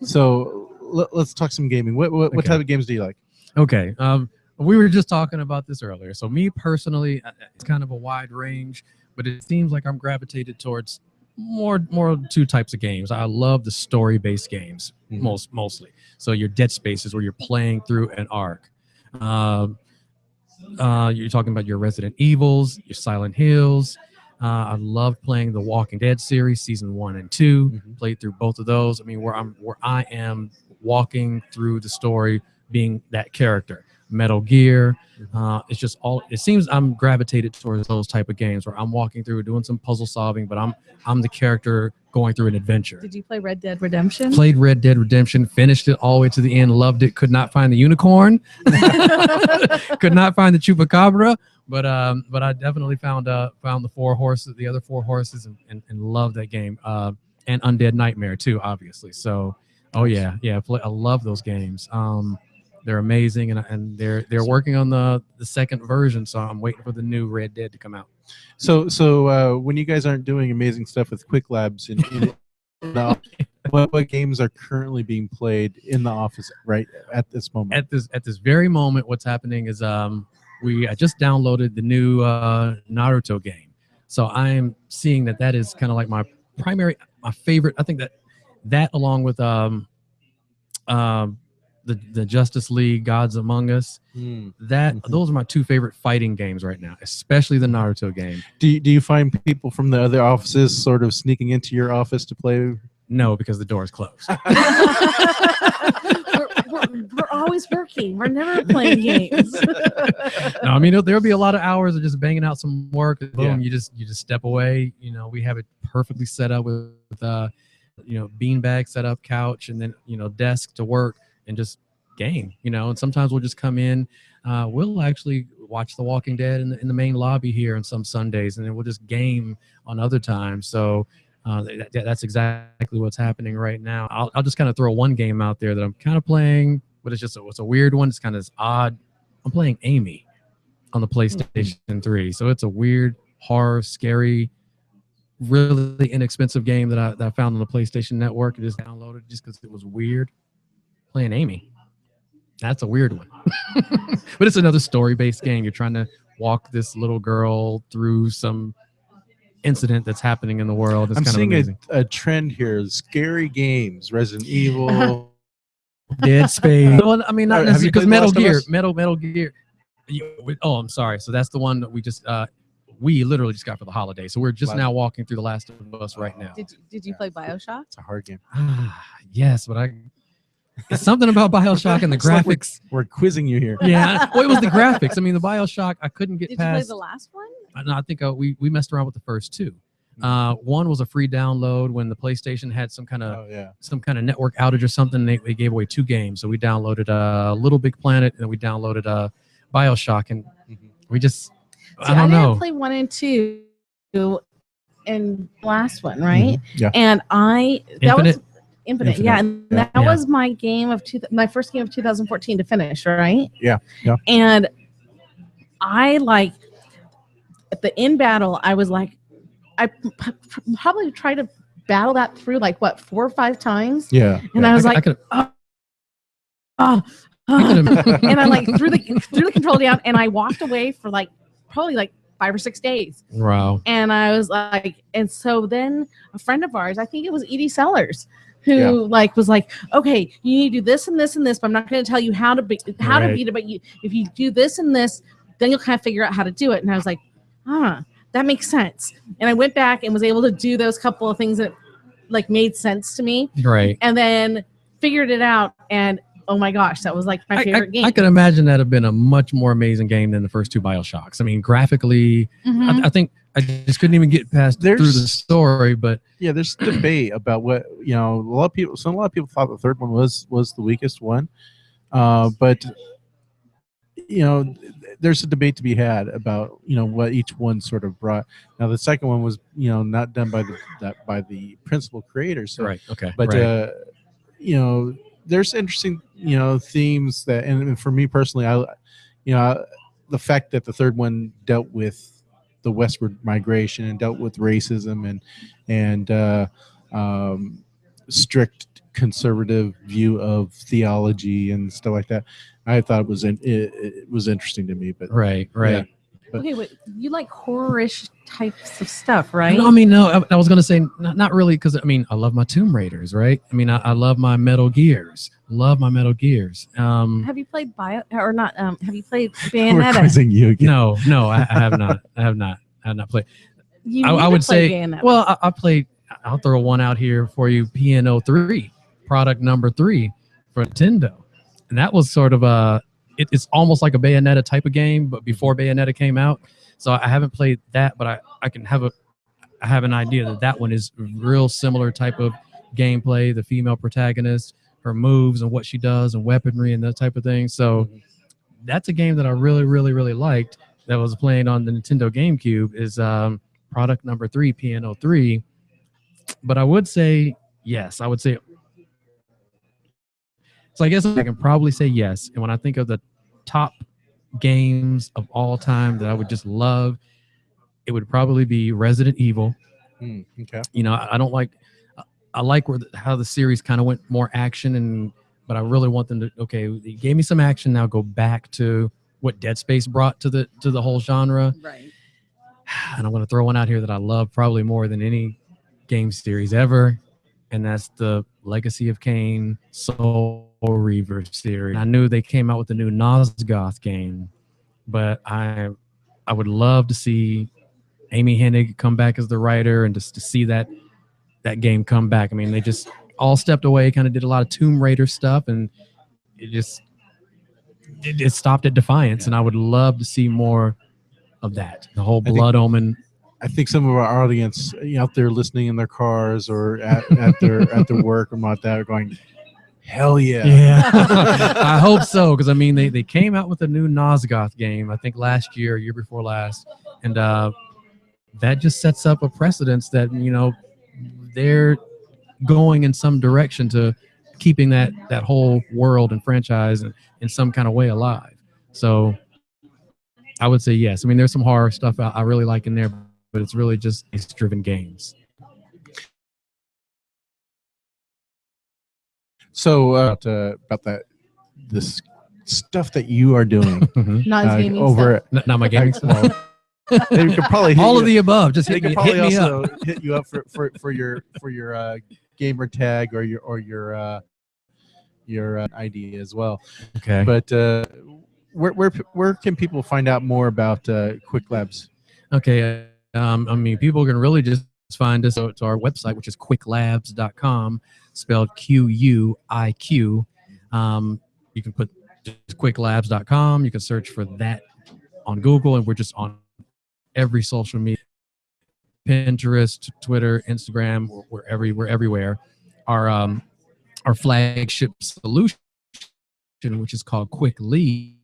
So let's talk some gaming. What type of games do you like? Okay. We were just talking about this earlier. So me personally, it's kind of a wide range, but it seems like I'm gravitated towards more two types of games. I love the story-based games mostly. So your Dead Spaces where you're playing through an arc. You're talking about your Resident Evils, your Silent Hills. I love playing the Walking Dead series, season 1 and 2. Played through both of those. I mean, where I am walking through the story, being that character. Metal Gear. It's just it seems I'm gravitated towards those type of games where I'm walking through doing some puzzle solving, but I'm the character going through an adventure. Did you play Red Dead Redemption? Played Red Dead Redemption, finished it all the way to the end, loved it, could not find the unicorn, could not find the chupacabra, but I definitely found the other four horses and loved that game. And Undead Nightmare too, obviously. So I love those games. They're amazing, and they're working on the second version, so I'm waiting for the new Red Dead to come out. So when you guys aren't doing amazing stuff with Quick Labs, what games are currently being played in the office right at this moment? At this very moment, what's happening is I just downloaded the new Naruto game, so I'm seeing that is kind of like my favorite. I think that along with the Justice League, Gods Among Us, those are my two favorite fighting games right now, especially the Naruto game. Do you find people from the other offices sort of sneaking into your office to play? No, because the door is closed. we're always working. We're never playing games. No, I mean there'll be a lot of hours of just banging out some work. Boom, you just step away. We have it perfectly set up with beanbag set up, couch, and then desk to work. And just game, and sometimes we'll just come in. We'll actually watch The Walking Dead in the main lobby here on some Sundays, and then we'll just game on other times. So that's exactly what's happening right now. I'll just kind of throw one game out there that I'm kind of playing, but it's a weird one. It's kind of odd. I'm playing Amy on the PlayStation 3. So it's a weird, horror, scary, really inexpensive game that I found on the PlayStation Network. I just downloaded just because it was weird. Playing Amy. That's a weird one. But it's another story-based game. You're trying to walk this little girl through some incident that's happening in the world. It's I'm kind seeing of amazing. a trend here. Scary games, Resident Evil, Dead Space. Well, I mean, not necessarily because Metal Gear. I'm sorry. So that's the one that we literally just got for the holiday. So we're just now walking through The Last of Us right now. Did you play BioShock? It's a hard game. Yes, but It's something about Bioshock and the It's like graphics. We're quizzing you here. Yeah, well, it was the graphics. I mean, the Bioshock, I couldn't get Did you play past. the last one? No, I think we messed around with the first two. One was a free download when the PlayStation had some kind of network outage or something. They gave away 2 games, so we downloaded Little Big Planet and then we downloaded Bioshock, and we just See, I don't know. didn't play 1 and 2 and last one, right? Yeah. And that was Infinite. Yeah, and Yeah. that was my my first game of 2014 to finish, right? Yeah. And I like at the end battle, I was like, I probably tried to battle that through like 4 or 5 times. Yeah. And I was like, could've- and I like threw the control down and I walked away for probably 5 or 6 days. Wow. And I was like, and so then a friend of ours, I think it was Edie Sellers, who was like, okay, you need to do this and this and this, but I'm not going to tell you how to beat it. But if you do this and this, then you'll kind of figure out how to do it. And I was like, that makes sense. And I went back and was able to do those couple of things that made sense to me. Right. And then figured it out. And oh my gosh, that was my favorite game. I could imagine that have been a much more amazing game than the first 2 Bioshocks. I mean, graphically, I think I just couldn't even get past through the story. But yeah, there's debate about what a lot of people thought the third one was the weakest one, but there's a debate to be had about what each one sort of brought. Now the second one was not done by the principal creators, so, right. Okay. but right. There's interesting themes that, and for me personally, the fact that the third one dealt with the westward migration and dealt with racism and strict conservative view of theology and stuff like that, I thought it was interesting to me. But right. yeah. Okay, wait, you like horror-ish types of stuff, right? No, I mean, no. I was gonna say not really, because I mean, I love my Tomb Raiders, right? I mean, I love my Metal Gears. Love my Metal Gears. Have you played Have you played We're Bayonetta? quizzing you again. No, I have not. I have not played. You I need would to play say, Bayonetta. well, I played. I'll throw one out here for you. PNO 3, product number 3 for Nintendo, and that was sort of it's almost like a Bayonetta type of game, but before Bayonetta came out. So I haven't played that, but I can have I have an idea that one is real similar type of gameplay. The female protagonist, her moves and what she does and weaponry and that type of thing. So that's a game that I really, really, really liked that was playing on the Nintendo GameCube is product number 3, PNO 3. But I would say yes. I would say. So I guess I can probably say yes. And when I think of the top games of all time that I would just love, it would probably be Resident Evil. Okay. I don't like. I like how the series kind of went more action, but I really want them to. Okay, they gave me some action. Now go back to what Dead Space brought to the whole genre. Right. And I'm going to throw one out here that I love probably more than any game series ever, and that's the Legacy of Kain Soul Reaver series. I knew they came out with the new Nosgoth game, but I would love to see Amy Hennig come back as the writer and just to see that game come back. I mean, they just all stepped away, kind of did a lot of Tomb Raider stuff, and it stopped at Defiance. And I would love to see more of that. The whole Blood Omen. I think some of our audience out there listening in their cars or at their work or like that are going, hell yeah. Yeah. I hope so, because I mean they came out with a new Nosgoth game, I think last year, year before last, and that just sets up a precedence that they're going in some direction to keeping that whole world and franchise in some kind of way alive. So I would say yes. I mean, there's some horror stuff I really like in there, but it's really just driven games. So about this stuff that you are doing Not his gaming over stuff. Not my gaming stuff. They could probably All of the above. Just they hit could me probably up. also hit you up for your gamer tag or your ID as well. Okay. But where can people find out more about Quick Labs? Okay. I mean, people can really just find us to our website, which is quicklabs.com, spelled QUIQ. You can put just quicklabs.com. You can search for that on Google, and we're just on every social media, Pinterest, Twitter, Instagram. We're everywhere. Our flagship solution, which is called Quick Lead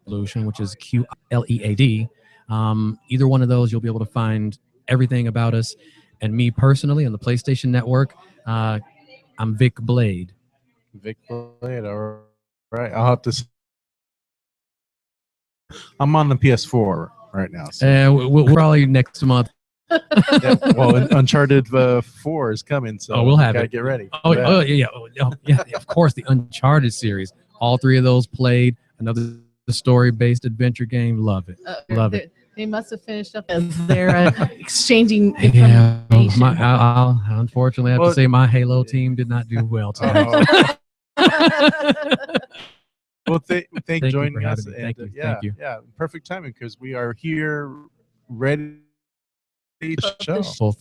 Solution, which is QLEAD. Either one of those, you'll be able to find everything about us. And me personally, on the PlayStation Network, I'm Vic Blade. Vic Blade. All right. I'll have to. I'm on the PS4 right now. So. And we're probably next month. Yeah, well, Uncharted 4 is coming, so we'll have gotta it. get ready. Yeah. Of course, the Uncharted series. All three of those played. Another story-based adventure game. Love it. Love it. They must have finished up as they're exchanging Yeah, information. I'll unfortunately have to say my Halo team did not do well tonight. Well, thank you for joining us. Me. And, Thank you. Yeah, perfect timing because we are here ready to show. Well,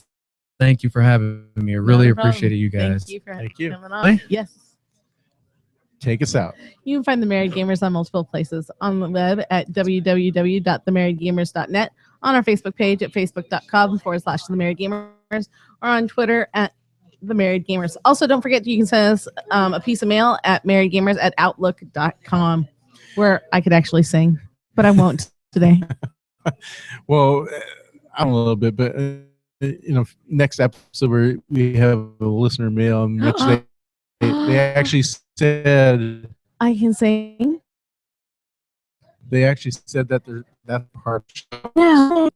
thank you for having me. I really appreciate it, you guys. Thank you for Thank you. coming on. Yes. Take us out. You can find The Married Gamers on multiple places. On the web at www.themarriedgamers.net, on our Facebook page at facebook.com/The Married Gamers, or on Twitter at The Married Gamers. Also, don't forget you can send us a piece of mail at marriedgamers@outlook.com, where I could actually sing, but I won't today. Well, I'm a little bit, but next episode we have a listener mail in which they actually said I can sing. They actually said that that part. Yeah.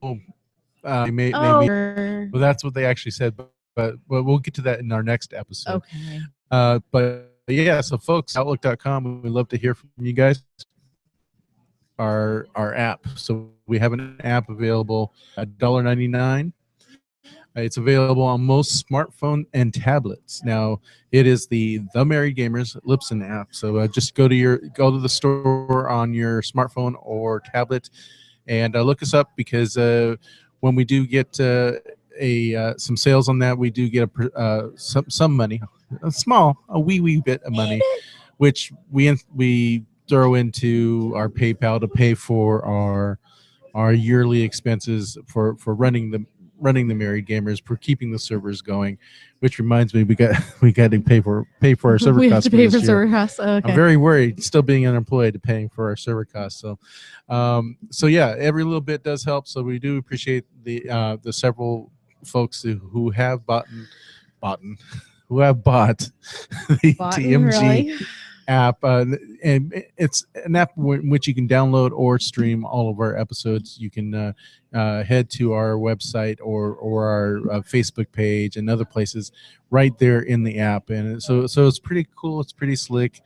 Maybe. Well, that's what they actually said, but we'll get to that in our next episode. Okay. But yeah, so folks, Outlook.com. We'd love to hear from you guys. Our app. So we have an app available at $1.99. It's available on most smartphone and tablets. Now, it is the Married Gamers Libsyn app. So just go to the store on your smartphone or tablet and look us up, because when we do get some sales on that, we do get some money, a wee bit of money, which we throw into our PayPal to pay for our yearly expenses for running the Married Gamers, for keeping the servers going. Which reminds me, we got to pay for our server we costs. have to pay for server costs. Okay. I'm very worried, still being unemployed, paying for our server costs. So, yeah, every little bit does help. So we do appreciate the several folks who have bought the TMG. Really? App, and it's an app in which you can download or stream all of our episodes. You can head to our website or our Facebook page and other places right there in the app, and so it's pretty cool. It's pretty slick,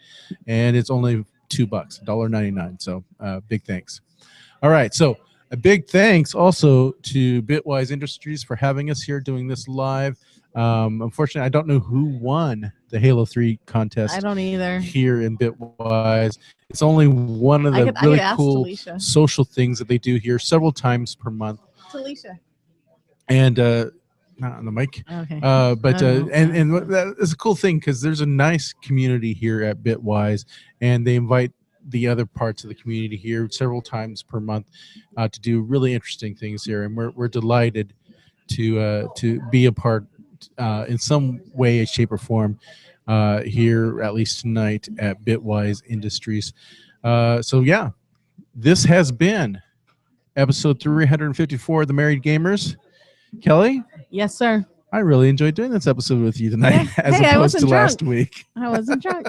and it's only $2, $1.99. So big thanks. All right, so a big thanks also to Bitwise Industries for having us here doing this live. Unfortunately, I don't know who won the Halo 3 contest. I don't either. Here in Bitwise, it's only one of the really cool social things that they do here several times per month. Talisha. And not on the mic. Okay. But that is a cool thing, because there's a nice community here at Bitwise, and they invite the other parts of the community here several times per month to do really interesting things here, and we're delighted to be a part in some way, shape, or form here, at least tonight, at Bitwise Industries. So yeah, this has been episode 354 of The Married Gamers. Kelly? Yes, sir. I really enjoyed doing this episode with you tonight, as I opposed wasn't to drunk. last week. I wasn't drunk.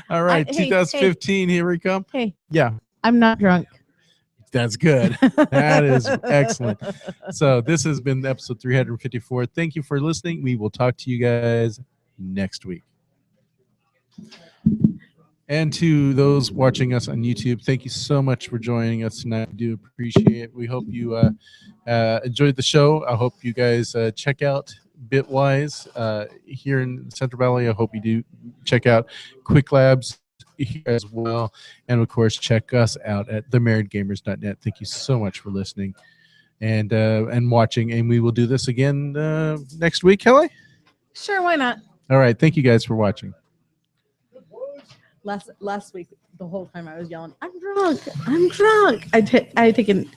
All right, 2015, here we come. Hey. Yeah. I'm not drunk. That's good. That is excellent. So this has been episode 354. Thank you for listening. We will talk to you guys next week. And to those watching us on YouTube, thank you so much for joining us tonight. I do appreciate it. We hope you enjoyed the show. I hope you guys check out Bitwise here in Central Valley. I hope you do check out Quick Labs here as well, and of course check us out at themarriedgamers.net. Thank you so much for listening and watching, and we will do this again next week. Kelly? Sure, why not? All right, thank you guys for watching. Last week, the whole time I was yelling, "I'm drunk! I'm drunk!" I had taken